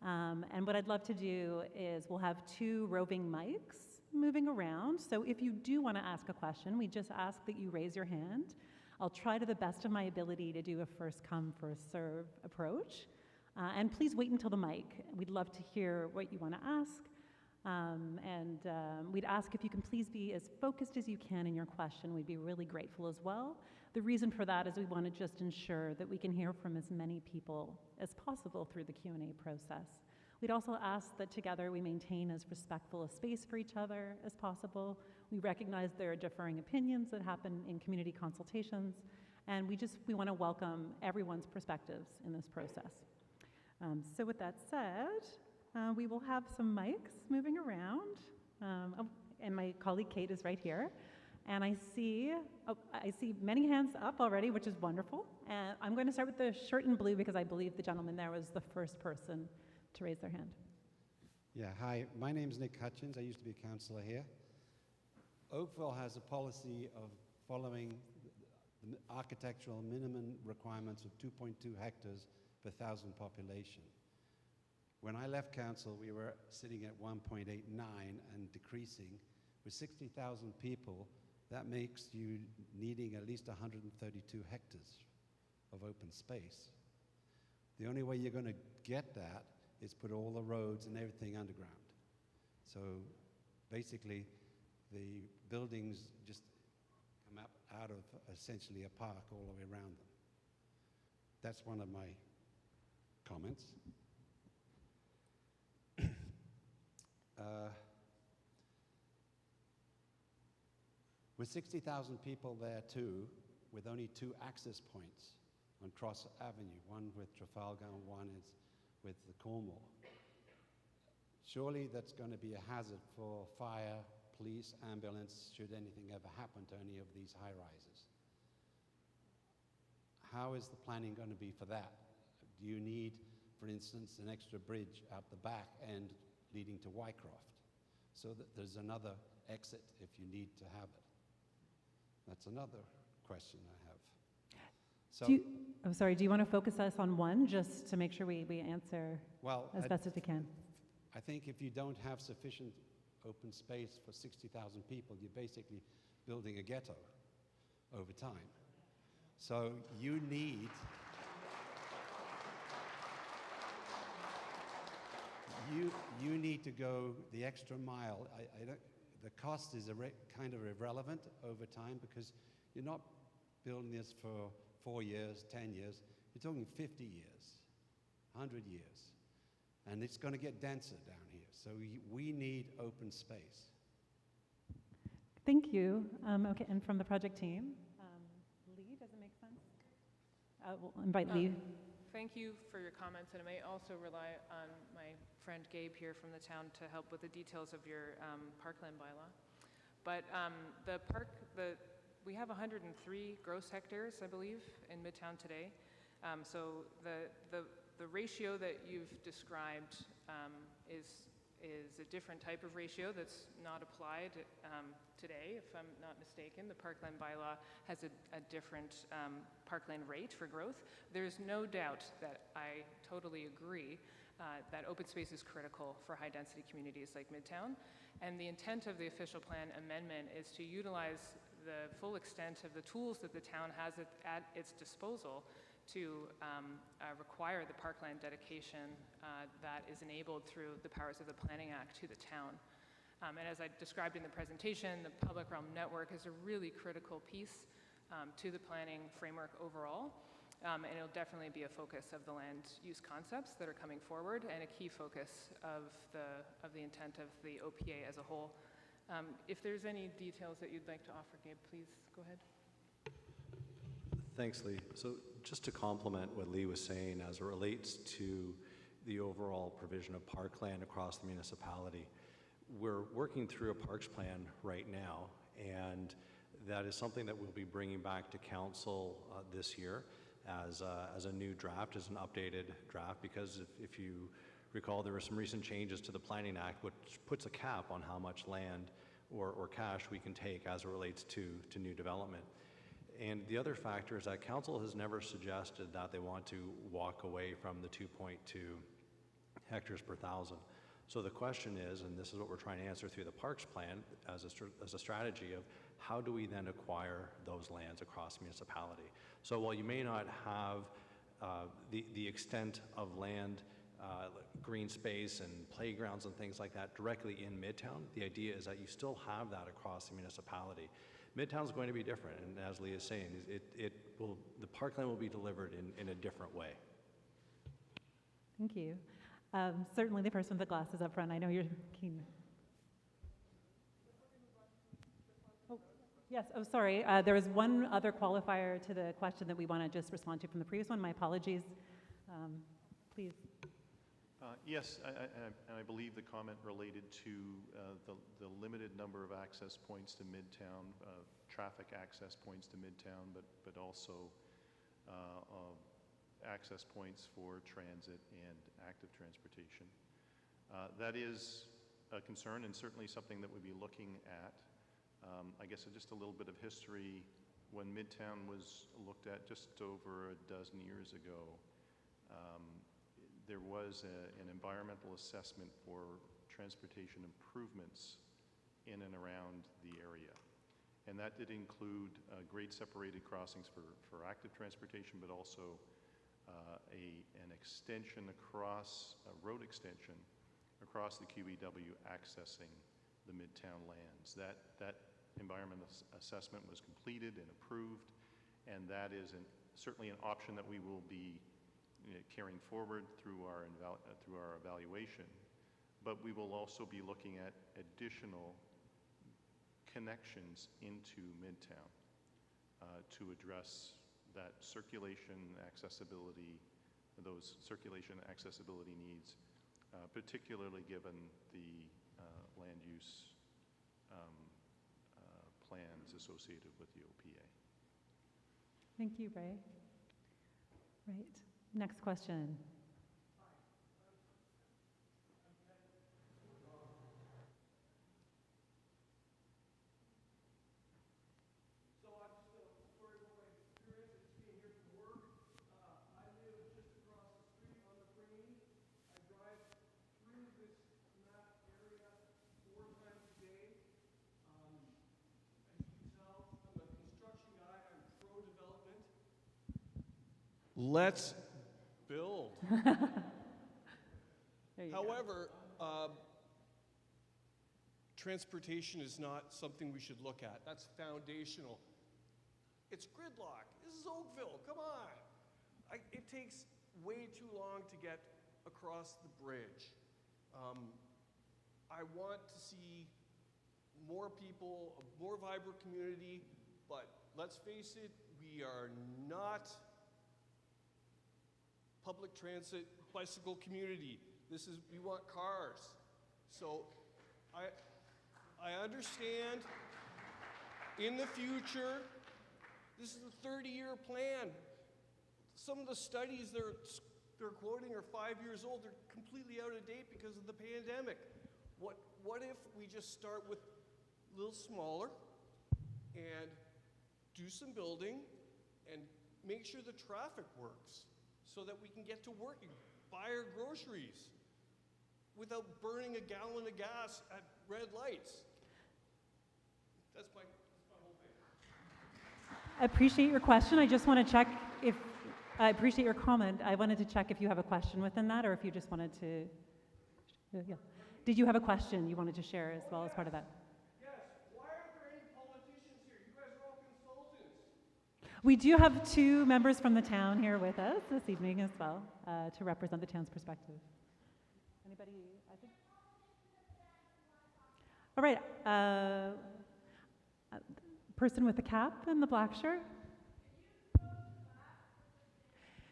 And what I'd love to do is we'll have 2 roving mics moving around. So if you do want to ask a question, we just ask that you raise your hand. I'll try to the best of my ability to do a first come, first serve approach. And please wait until the mic. We'd love to hear what you want to ask. We'd ask if you can please be as focused as you can in your question. We'd be really grateful as well. The reason for that is we want to just ensure that we can hear from as many people as possible through the Q&A process. We'd also ask that together we maintain as respectful a space for each other as possible. We recognize there are differing opinions that happen in community consultations, and we want to welcome everyone's perspectives in this process. So with that said, we will have some mics moving around, and my colleague Kate is right here. And I see many hands up already, which is wonderful. And I'm going to start with the shirt in blue because I believe the gentleman there was the first person to raise their hand. Yeah, hi. My name's Nick Hutchins. I used to be a councillor here. Oakville has a policy of following the architectural minimum requirements of 2.2 hectares per 1,000 population. When I left council, we were sitting at 1.89 and decreasing. With 60,000 people, that makes you needing at least 132 hectares of open space. The only way you're going to get that is put all the roads and everything underground. So basically, the buildings just come up out of essentially a park all the way around them. That's one of my comments. With 60,000 people there too, with only 2 access points on Cross Avenue, one with Trafalgar and one is with the Cornwall. Surely that's going to be a hazard for fire, police, ambulance, should anything ever happen to any of these high-rises. How is the planning going to be for that? Do you need, for instance, an extra bridge out the back end leading to Wycroft, so that there's another exit if you need to have it? That's another question I have. So, do you want to focus us on one, just to make sure we answer as best as we can? I think if you don't have sufficient open space for 60,000 people, you're basically building a ghetto over time. So you need you need to go the extra mile. The cost is kind of irrelevant over time because you're not building this for 4 years, 10 years. You're talking 50 years, 100 years. And it's going to get denser down here. So we need open space. Thank you. Okay, and from the project team, Lee, does it make sense? We'll invite Lee. Thank you for your comments, and I may also rely on my friend Gabe here from the town to help with the details of your parkland bylaw. But we have 103 gross hectares, I believe, in Midtown today. So the ratio that you've described is a different type of ratio that's not applied today, if I'm not mistaken. The parkland bylaw has a different parkland rate for growth. There's no doubt that I totally agree that open space is critical for high-density communities like Midtown, and the intent of the official plan amendment is to utilize the full extent of the tools that the town has at its disposal to require the parkland dedication that is enabled through the powers of the Planning Act to the town. And as I described in the presentation, the public realm network is a really critical piece to the planning framework overall. And it'll definitely be a focus of the land use concepts that are coming forward and a key focus of the intent of the OPA as a whole. If there's any details that you'd like to offer, Gabe, please go ahead. Thanks, Lee. So just to complement what Lee was saying as it relates to the overall provision of parkland across the municipality, we're working through a parks plan right now, and that is something that we'll be bringing back to council this year as a new draft, as an updated draft, because if you recall, there were some recent changes to the Planning Act, which puts a cap on how much land or cash we can take as it relates to new development. And the other factor is that council has never suggested that they want to walk away from the 2.2 hectares per thousand. So the question is, and this is what we're trying to answer through the Parks Plan as a strategy of how do we then acquire those lands across municipality? So while you may not have the extent of land, green space and playgrounds and things like that directly in Midtown, the idea is that you still have that across the municipality. Midtown's going to be different, and as Lee is saying, the parkland will be delivered in a different way. Thank you. Certainly the person with the glasses up front, I know you're keen. Oh, yes, oh, sorry. There was one other qualifier to the question that we want to just respond to from the previous one. My apologies. Please. Yes, and I believe the comment related to the limited number of access points to Midtown, traffic access points to Midtown, but also access points for transit and active transportation. That is a concern and certainly something that we'd be looking at. I guess just a little bit of history. When Midtown was looked at just over a dozen years ago, there was an environmental assessment for transportation improvements in and around the area. And that did include grade separated crossings for active transportation, but also an extension across, a road extension across the QEW accessing the Midtown lands. That environmental assessment was completed and approved, and that is certainly an option that we will be carrying forward through our evaluation. But we will also be looking at additional connections into Midtown to address that circulation accessibility, those circulation accessibility needs, particularly given the land use plans associated with the OPA. Thank you, Ray. Right. Next question. So I'm just a story about my experience. It's being here from work. I live just across the street on the Green. I drive through this map area 4 times a day. As you can tell, I'm a construction guy. I'm pro-development. Let's build. However, transportation is not something we should look at. That's foundational. It's gridlock. This is Oakville. Come on. It takes way too long to get across the bridge. I want to see more people, a more vibrant community, but let's face it, we are not public transit, bicycle community. We want cars. So I understand in the future, this is a 30-year plan. Some of the studies they're quoting are 5 years old. They're completely out of date because of the pandemic. What if we just start with a little smaller and do some building and make sure the traffic works, so that we can get to work and buy our groceries without burning a gallon of gas at red lights. That's my whole thing. I appreciate your question. I just want to check if, I appreciate your comment. I wanted to check if you have a question within that, or if you just wanted to, yeah. Did you have a question you wanted to share as well as part of that? Yes. Why aren't there any politicians here? You guys are all consultants. We do have 2 members from the town here with us this evening as well to represent the town's perspective. Anybody, I think? All right. Person with the cap and the black shirt?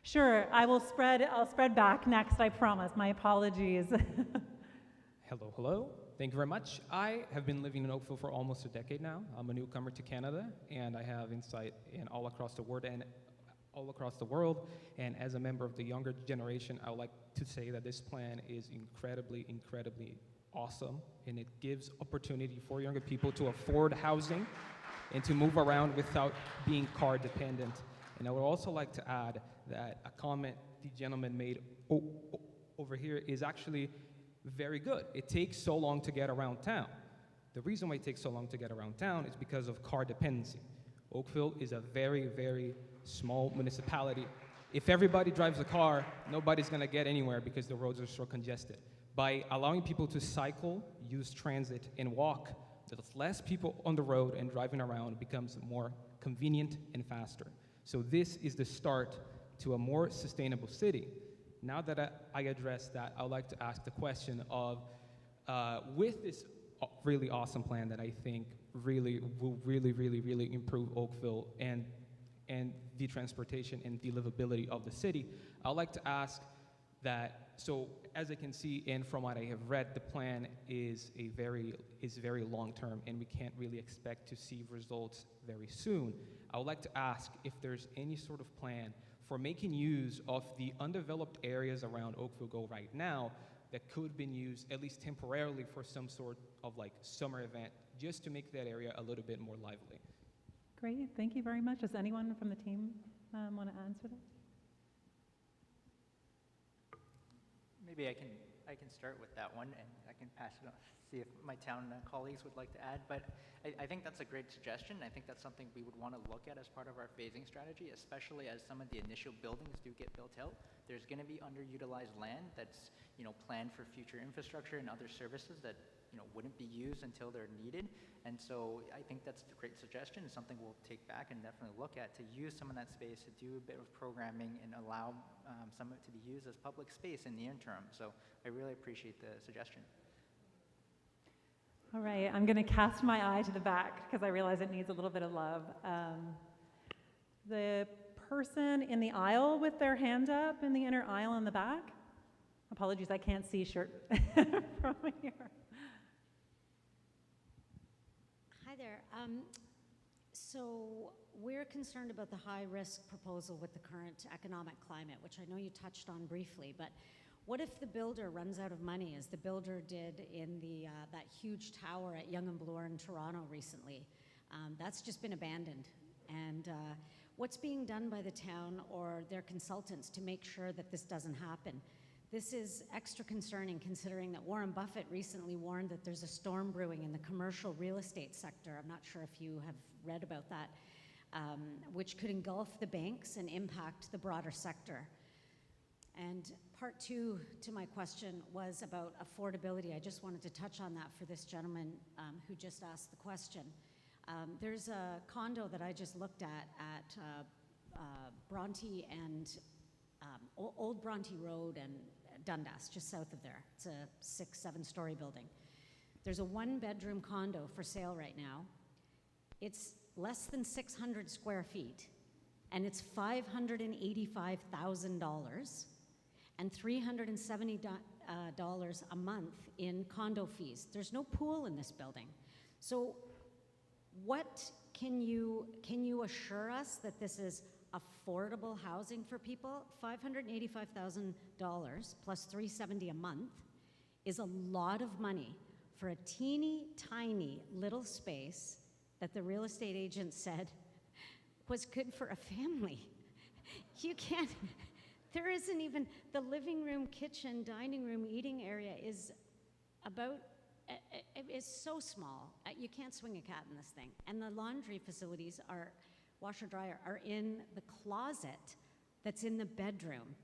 Sure, I'll spread back next, I promise. My apologies. Hello, hello. Thank you very much. I have been living in Oakville for almost a decade now. I'm a newcomer to Canada, and I have insight in all across the world. And as a member of the younger generation, I would like to say that this plan is incredibly, incredibly awesome, and it gives opportunity for younger people to afford housing and to move around without being car dependent. And I would also like to add that a comment the gentleman made over here is actually very good. It takes so long to get around town. The reason why it takes so long to get around town is because of car dependency. Oakville is a very, very small municipality. If everybody drives a car, nobody's gonna get anywhere because the roads are so congested. By allowing people to cycle, use transit, and walk, there's less people on the road and driving around becomes more convenient and faster. So this is the start to a more sustainable city. Now that I addressed that, I would like to ask the question of, with this really awesome plan that I think really will really improve Oakville and the transportation and the livability of the city, I'd like to ask that, so as I can see and from what I have read, the plan is very long-term and we can't really expect to see results very soon. I would like to ask if there's any sort of plan for making use of the undeveloped areas around Oakville Go right now that could have been used, at least temporarily, for some sort of like summer event, just to make that area a little bit more lively. Great, thank you very much. Does anyone from the team want to answer that? Maybe I can start with that one, and I can pass it on, see if my town colleagues would like to add. But I think that's a great suggestion. I think that's something we would want to look at as part of our phasing strategy, especially as some of the initial buildings do get built out. There's going to be underutilized land that's, you know, planned for future infrastructure and other services that, you know, wouldn't be used until they're needed. And so I think that's a great suggestion. It's something we'll take back and definitely look at, to use some of that space to do a bit of programming and allow some of it to be used as public space in the interim. So I really appreciate the suggestion. All right, I'm going to cast my eye to the back because I realize it needs a little bit of love. The person in the aisle with their hand up in the inner aisle in the back. Apologies, I can't see shirt from here. Hi there. So we're concerned about the high-risk proposal with the current economic climate, which I know you touched on briefly, but what if the builder runs out of money, as the builder did in that huge tower at Yonge and Bloor in Toronto recently? That's just been abandoned. And what's being done by the town or their consultants to make sure that this doesn't happen? This is extra concerning, considering that Warren Buffett recently warned that there's a storm brewing in the commercial real estate sector. I'm not sure if you have read about that, which could engulf the banks and impact the broader sector. And part two to my question was about affordability. I just wanted to touch on that for this gentleman who just asked the question. There's a condo that I just looked at Bronte and Old Bronte Road and Dundas, just south of there. It's a 6-7 story building. There's a 1-bedroom condo for sale right now. It's less than 600 square feet, and it's $585,000 and $370 a month in condo fees. There's no pool in this building. So what can you assure us that this is affordable housing for people? $585,000 plus $370 a month is a lot of money for a teeny tiny little space that the real estate agent said was good for a family. You can't, there isn't even, the living room, kitchen, dining room, eating area is about, is so small. You can't swing a cat in this thing. And the laundry facilities are, washer dryer, are in the closet that's in the bedroom.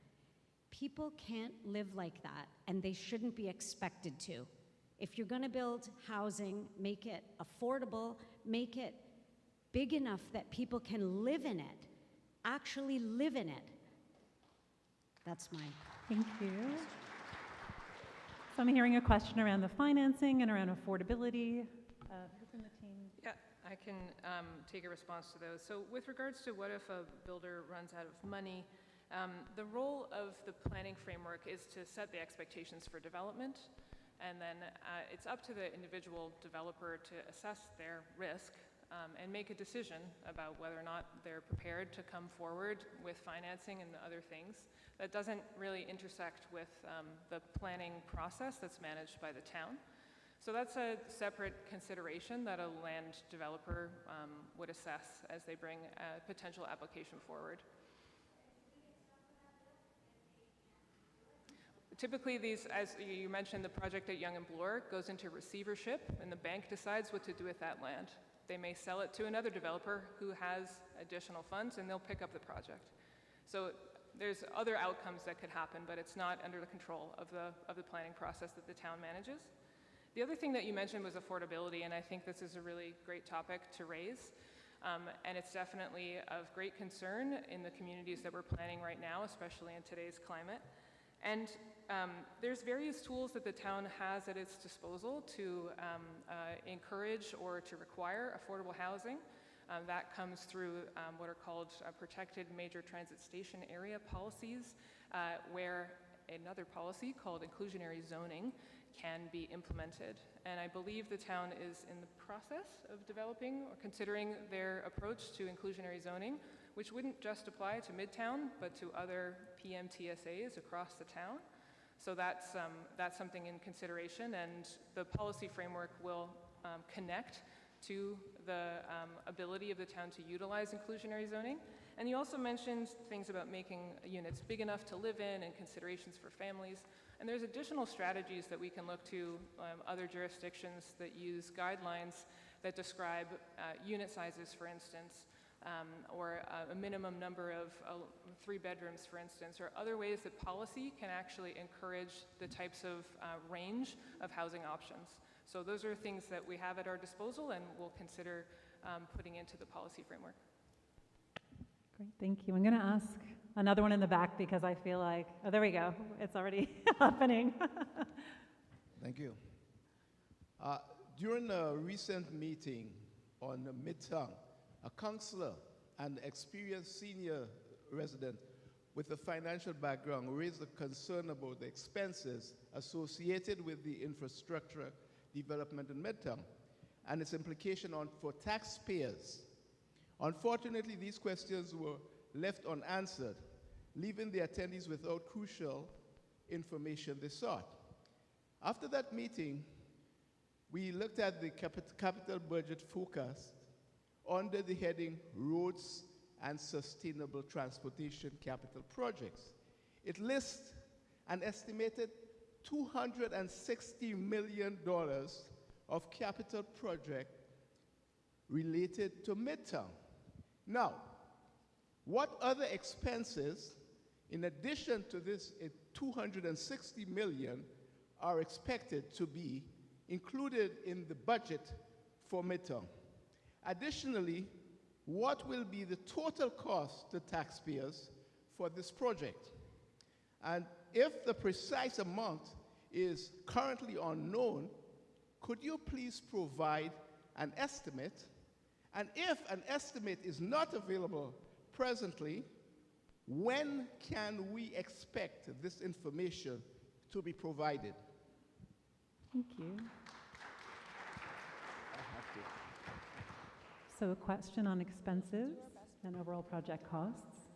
People can't live like that, and they shouldn't be expected to. If you're gonna build housing, make it affordable, make it big enough that people can live in it, actually live in it. That's mine. Thank you. So I'm hearing a question around the financing and around affordability. Who's in the team? Yeah, I can take a response to those. So with regards to what if a builder runs out of money, the role of the planning framework is to set the expectations for development, and then it's up to the individual developer to assess their risk and make a decision about whether or not they're prepared to come forward with financing and other things. That doesn't really intersect with the planning process that's managed by the town. So that's a separate consideration that a land developer would assess as they bring a potential application forward. Typically, these, as you mentioned, the project at Yonge and Bloor goes into receivership, and the bank decides what to do with that land. They may sell it to another developer who has additional funds, and they'll pick up the project. So there's other outcomes that could happen, but it's not under the control of the planning process that the town manages. The other thing that you mentioned was affordability, and I think this is a really great topic to raise. And it's definitely of great concern in the communities that we're planning right now, especially in today's climate. And there's various tools that the town has at its disposal to encourage or to require affordable housing. That comes through what are called protected major transit station area policies, where another policy called inclusionary zoning can be implemented. And I believe the town is in the process of developing or considering their approach to inclusionary zoning, which wouldn't just apply to Midtown, but to other PMTSAs across the town. So that's something in consideration, and the policy framework will connect to the ability of the town to utilize inclusionary zoning. And you also mentioned things about making units big enough to live in and considerations for families. And there's additional strategies that we can look to, other jurisdictions that use guidelines that describe unit sizes, for instance, or a minimum number of 3 bedrooms, for instance, or other ways that policy can actually encourage the types of range of housing options. So those are things that we have at our disposal and we'll consider putting into the policy framework. Great, thank you. I'm going to ask another one in the back because I feel like, oh, there we go. It's already happening. Thank you. During a recent meeting on Midtown, a counselor and experienced senior resident with a financial background raised a concern about the expenses associated with the infrastructure development in Midtown and its implication for taxpayers. Unfortunately, these questions were left unanswered, leaving the attendees without crucial information they sought. After that meeting, we looked at the capital budget forecast under the heading Roads and Sustainable Transportation Capital Projects. It lists an estimated $260 million of capital project related to Midtown. Now, what other expenses, in addition to this $260 million, are expected to be included in the budget for Midtown? Additionally, what will be the total cost to taxpayers for this project? And if the precise amount is currently unknown, could you please provide an estimate? And if an estimate is not available presently, when can we expect this information to be provided? Thank you. So a question on expenses and overall project costs.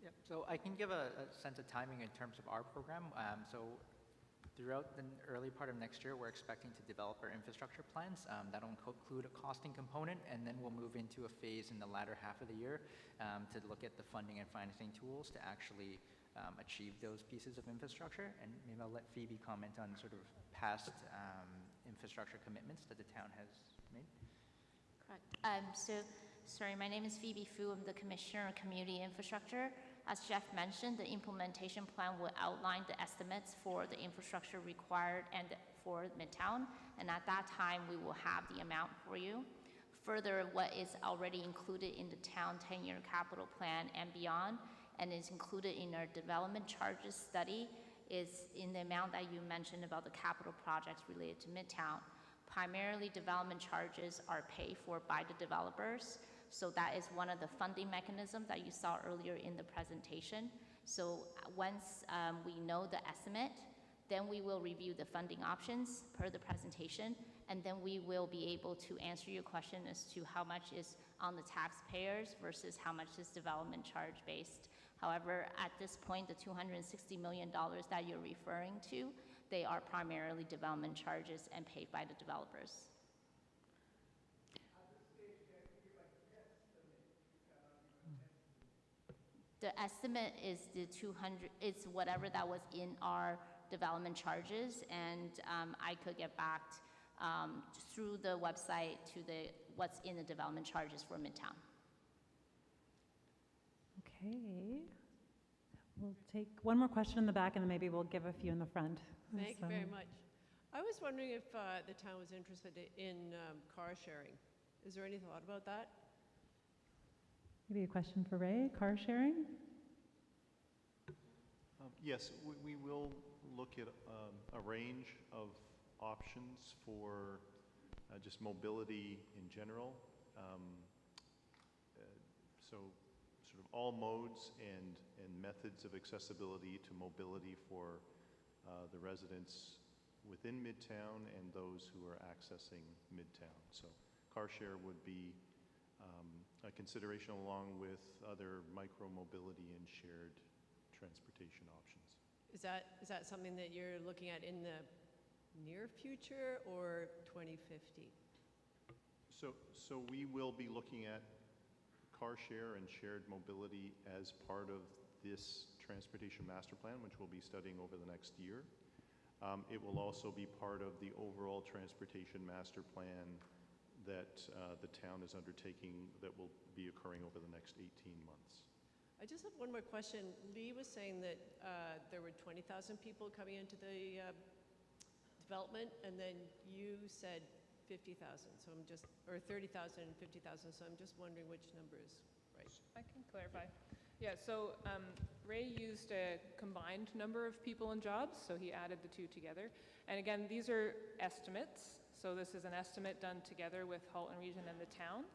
Yep. So I can give a sense of timing in terms of our program. So throughout the early part of next year, we're expecting to develop our infrastructure plans. That'll include a costing component, and then we'll move into a phase in the latter half of the year to look at the funding and financing tools to actually achieve those pieces of infrastructure. And maybe I'll let Phoebe comment on sort of past infrastructure commitments that the town has made. Correct. My name is Phoebe Fu. I'm the Commissioner of Community Infrastructure. As Jeff mentioned, the implementation plan will outline the estimates for the infrastructure required and for Midtown, and at that time, we will have the amount for you. Further, what is already included in the town 10-year capital plan and beyond, and is included in our development charges study, is in the amount that you mentioned about the capital projects related to Midtown. Primarily, development charges are paid for by the developers. So that is one of the funding mechanisms that you saw earlier in the presentation. So once we know the estimate, then we will review the funding options per the presentation, and then we will be able to answer your question as to how much is on the taxpayers versus how much is development charge based. However, at this point, the $260 million that you're referring to, they are primarily development charges and paid by the developers. The estimate is the 200, it's whatever that was in our development charges, and I could get back through the website to what's in the development charges for Midtown. Okay. We'll take one more question in the back, and then maybe we'll give a few in the front. Thank you very much. I was wondering if the town was interested in car sharing. Is there any thought about that? Maybe a question for Ray, car sharing? Yes, we will look at a range of options for just mobility in general. So sort of all modes and methods of accessibility to mobility for the residents within Midtown and those who are accessing Midtown. So car share would be a consideration along with other micro-mobility and shared transportation options. Is that something that you're looking at in the near future or 2050? So we will be looking at car share and shared mobility as part of this transportation master plan, which we'll be studying over the next year. It will also be part of the overall transportation master plan that the town is undertaking that will be occurring over the next 18 months. I just have one more question. Lee was saying that there were 20,000 people coming into the development, and then you said 50,000. So I'm just, or 30,000 and 50,000. So I'm just wondering which number is right. I can clarify. Yeah, so Ray used a combined number of people and jobs, so he added the two together. And again, these are estimates. So this is an estimate done together with Halton Region and the town.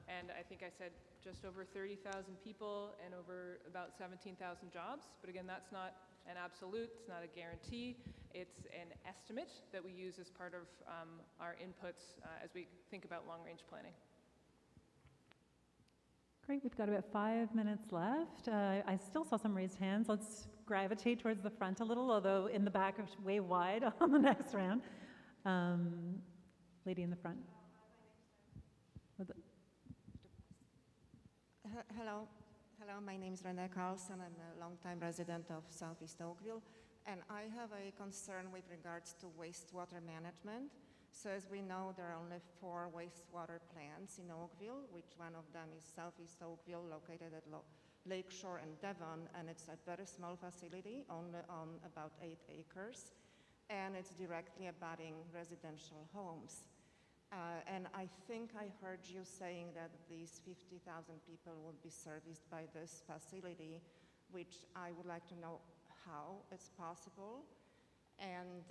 And I think I said just over 30,000 people and over about 17,000 jobs. But again, that's not an absolute, it's not a guarantee. It's an estimate that we use as part of our inputs as we think about long-range planning. Great, we've got about 5 minutes left. I still saw some raised hands. Let's gravitate towards the front a little, although in the back is way wide on the next round. Lady in the front. Hello, my name is Renee Carlson. I'm a longtime resident of Southeast Oakville, and I have a concern with regards to wastewater management. So as we know, there are only 4 wastewater plants in Oakville, which one of them is Southeast Oakville, located at Lakeshore and Devon, and it's a very small facility, only on about 8 acres, and it's directly abutting residential homes. And I think I heard you saying that these 50,000 people will be serviced by this facility, which I would like to know how it's possible, and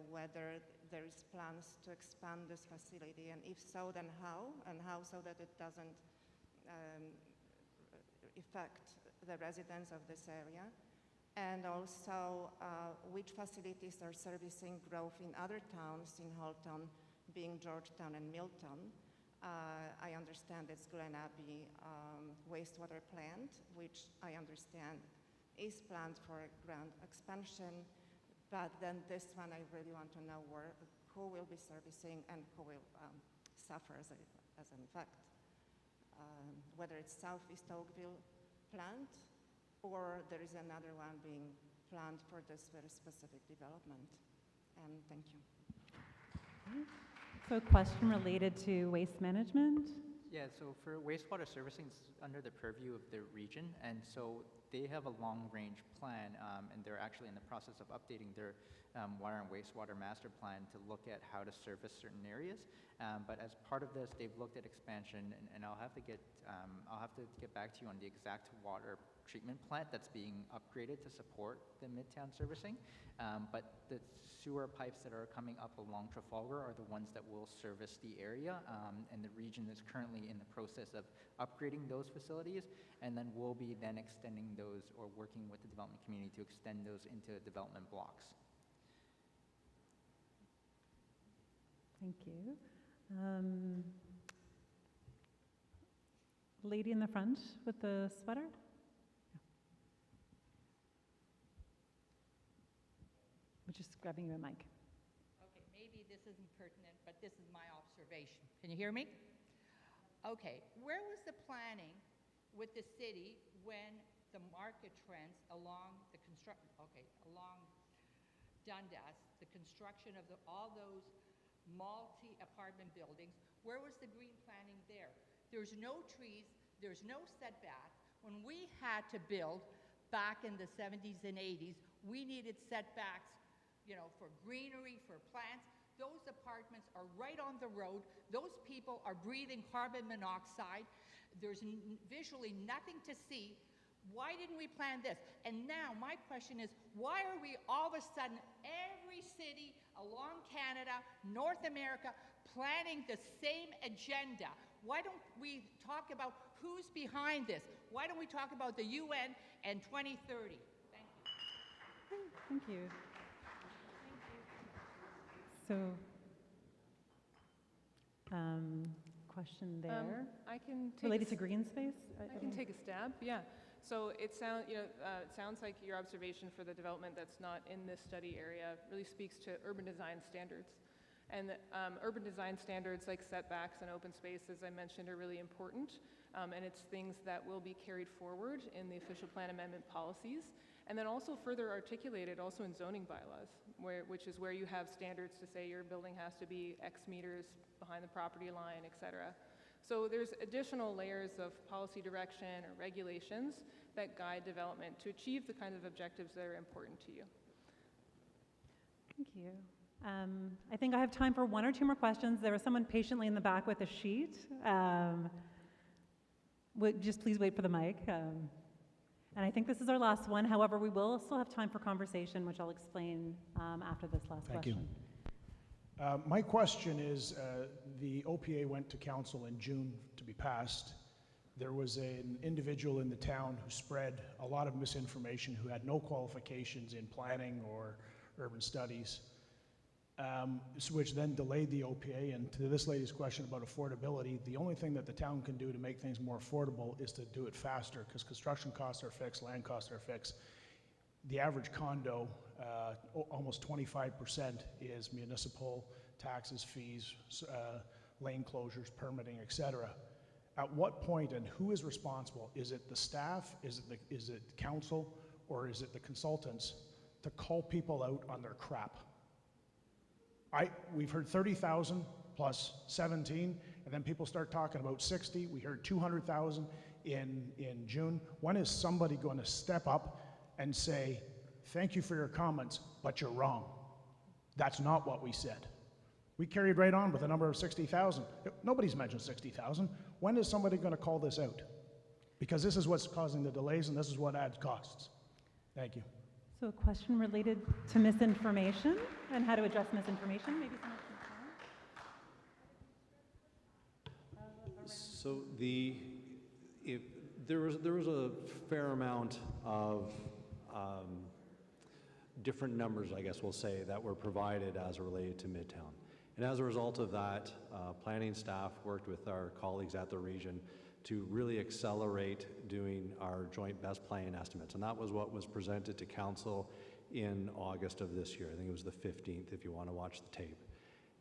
whether there is plans to expand this facility, and if so, then how so that it doesn't affect the residents of this area, and also which facilities are servicing growth in other towns in Halton, being Georgetown and Milton. I understand it's Glen Abbey wastewater plant, which I understand is planned for a grand expansion. But then this one, I really want to know who will be servicing and who will suffer as an effect. Whether it's Southeast Oakville plant or there is another one being planned for this very specific development. And thank you. So a question related to waste management? Yeah, so for wastewater servicing, it's under the purview of the region, and so they have a long-range plan, and they're actually in the process of updating their water and wastewater master plan to look at how to service certain areas. But as part of this, they've looked at expansion, and I'll have to get back to you on the exact water treatment plant that's being upgraded to support the Midtown servicing. But the sewer pipes that are coming up along Trafalgar are the ones that will service the area, and the region is currently in the process of upgrading those facilities, and then we'll be then extending those or working with the development community to extend those into development blocks. Thank you. Lady in the front with the sweater. We're just grabbing you a mic. Okay, maybe this isn't pertinent, but this is my observation. Can you hear me? Okay, where was the planning with the city when the market trends along the Dundas, the construction of all those multi-apartment buildings, where was the green planning there? There's no trees, there's no setbacks. When we had to build back in the 70s and 80s, we needed setbacks, you know, for greenery, for plants. Those apartments are right on the road. Those people are breathing carbon monoxide. There's visually nothing to see. Why didn't we plan this? And now my question is, why are we all of a sudden, every city along Canada, North America, planning the same agenda? Why don't we talk about who's behind this? Why don't we talk about the UN and 2030? Thank you. Thank you. So, question there. I can take related to green space. I can take a stab. Yeah. So it sounds like your observation for the development that's not in this study area really speaks to urban design standards. And urban design standards like setbacks and open space, as I mentioned, are really important. And it's things that will be carried forward in the official plan amendment policies. And then also further articulated also in zoning bylaws, which is where you have standards to say your building has to be X meters behind the property line, et cetera. So there's additional layers of policy direction or regulations that guide development to achieve the kinds of objectives that are important to you. Thank you. I think I have time for one or two more questions. There was someone patiently in the back with a sheet. Just please wait for the mic. And I think this is our last one. However, we will still have time for conversation, which I'll explain after this last question. Thank you. My question is, the OPA went to council in June to be passed. There was an individual in the town who spread a lot of misinformation, who had no qualifications in planning or urban studies, which then delayed the OPA. And to this lady's question about affordability, the only thing that the town can do to make things more affordable is to do it faster, because construction costs are fixed, land costs are fixed. The average condo, almost 25% is municipal taxes, fees, lane closures, permitting, etc. At what point and who is responsible? Is it the staff, is it council, or is it the consultants to call people out on their crap? We've heard 30,000 plus 17, and then people start talking about 60. We heard 200,000 in June. When is somebody going to step up and say, thank you for your comments, but you're wrong? That's not what we said. We carried right on with a number of 60,000. Nobody's mentioned 60,000. When is somebody going to call this out? Because this is what's causing the delays, and this is what adds costs. Thank you. So a question related to misinformation and how to address misinformation. Maybe someone can So there was a fair amount of different numbers, I guess we'll say, that were provided as related to Midtown. And as a result of that, planning staff worked with our colleagues at the region to really accelerate doing our joint best plan estimates. And that was what was presented to council in August of this year. I think it was the 15th, if you want to watch the tape.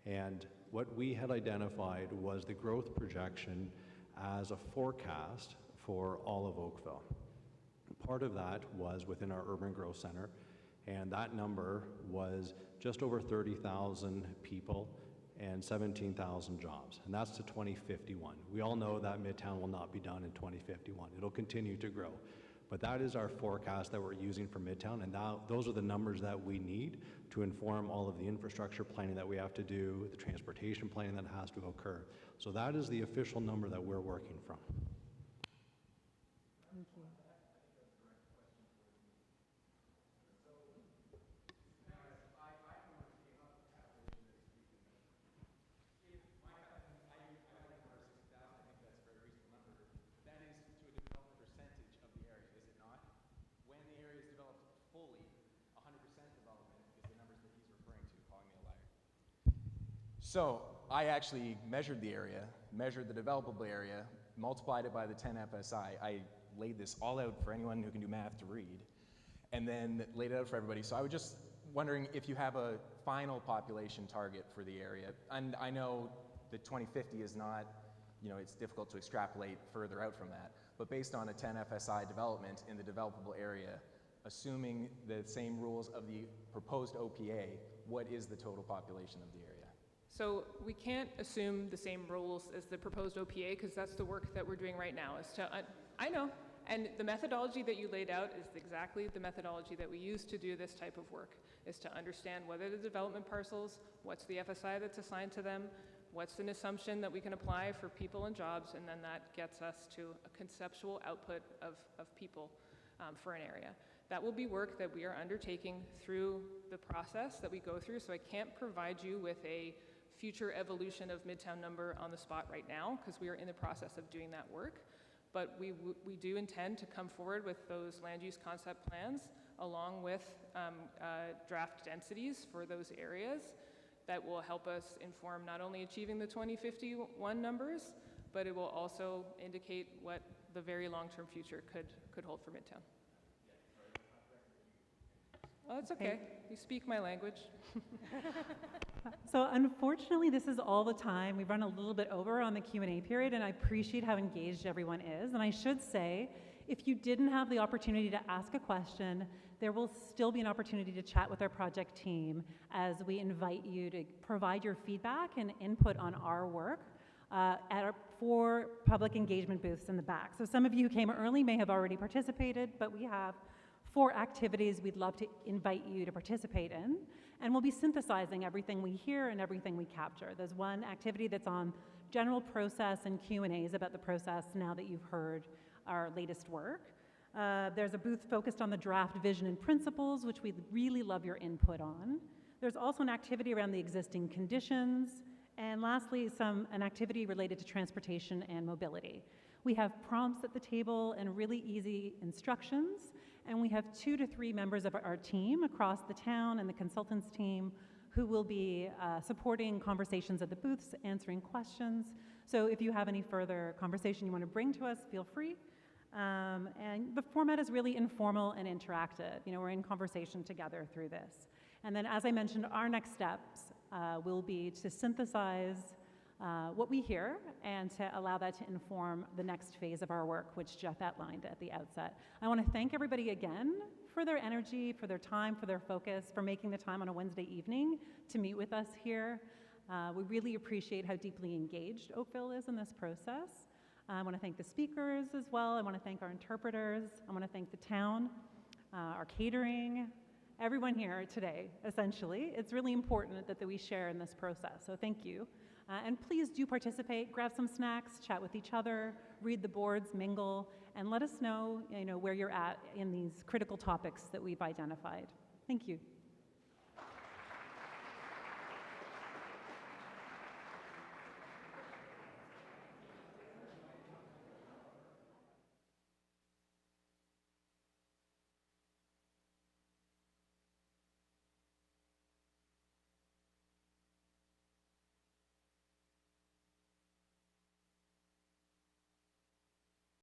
And what we had identified was the growth projection as a forecast for all of Oakville. Part of that was within our urban growth center, and that number was just over 30,000 people and 17,000 jobs, and that's to 2051. We all know that Midtown will not be done in 2051. It'll continue to grow. But that is our forecast that we're using for Midtown, and now those are the numbers that we need to inform all of the infrastructure planning that we have to do, the transportation planning that has to occur. So that is the official number that we're working from. Thank you. So I actually measured the area, measured the developable area, multiplied it by the 10 FSI. I laid this all out for anyone who can do math to read, and then laid it out for everybody. So I was just wondering if you have a final population target for the area. And I know that 2050 is not, it's difficult to extrapolate further out from that. But based on a 10 FSI development in the developable area, assuming the same rules of the proposed OPA, what is the total population of the area? So we can't assume the same rules as the proposed OPA because that's the work that we're doing right now. I know, and the methodology that you laid out is exactly the methodology that we use to do this type of work, is to understand what are the development parcels, what's the FSI that's assigned to them, what's an assumption that we can apply for people and jobs, and then that gets us to a conceptual output of people for an area. That will be work that we are undertaking through the process that we go through, so I can't provide you with a future evolution of Midtown number on the spot right now, because we are in the process of doing that work. But we do intend to come forward with those land use concept plans along with draft densities for those areas that will help us inform not only achieving the 2051 numbers, but it will also indicate what the very long-term future could hold for Midtown. Oh, that's okay. You speak my language. So unfortunately, this is all the time. We've run a little bit over on the Q&A period, and I appreciate how engaged everyone is. And I should say, if you didn't have the opportunity to ask a question, there will still be an opportunity to chat with our project team as we invite you to provide your feedback and input on our work at our 4 public engagement booths in the back. So some of you who came early may have already participated, but we have 4 activities we'd love to invite you to participate in, and we'll be synthesizing everything we hear and everything we capture. There's one activity that's on general process and Q&As about the process now that you've heard our latest work. There's a booth focused on the draft vision and principles, which we'd really love your input on. There's also an activity around the existing conditions, and lastly, an activity related to transportation and mobility. We have prompts at the table and really easy instructions, and we have 2 to 3 members of our team across the town and the consultants team who will be supporting conversations at the booths, answering questions. So if you have any further conversation you want to bring to us, feel free. And the format is really informal and interactive. You know, we're in conversation together through this. And then, as I mentioned, our next steps will be to synthesize what we hear and to allow that to inform the next phase of our work, which Jeff outlined at the outset. I want to thank everybody again for their energy, for their time, for their focus, for making the time on a Wednesday evening to meet with us here. We really appreciate how deeply engaged Oakville is in this process. I want to thank the speakers as well. I want to thank our interpreters. I want to thank the town, our catering, everyone here today, essentially. It's really important that we share in this process, so thank you. And please do participate, grab some snacks, chat with each other, read the boards, mingle, and let us know, where you're at in these critical topics that we've identified. Thank you.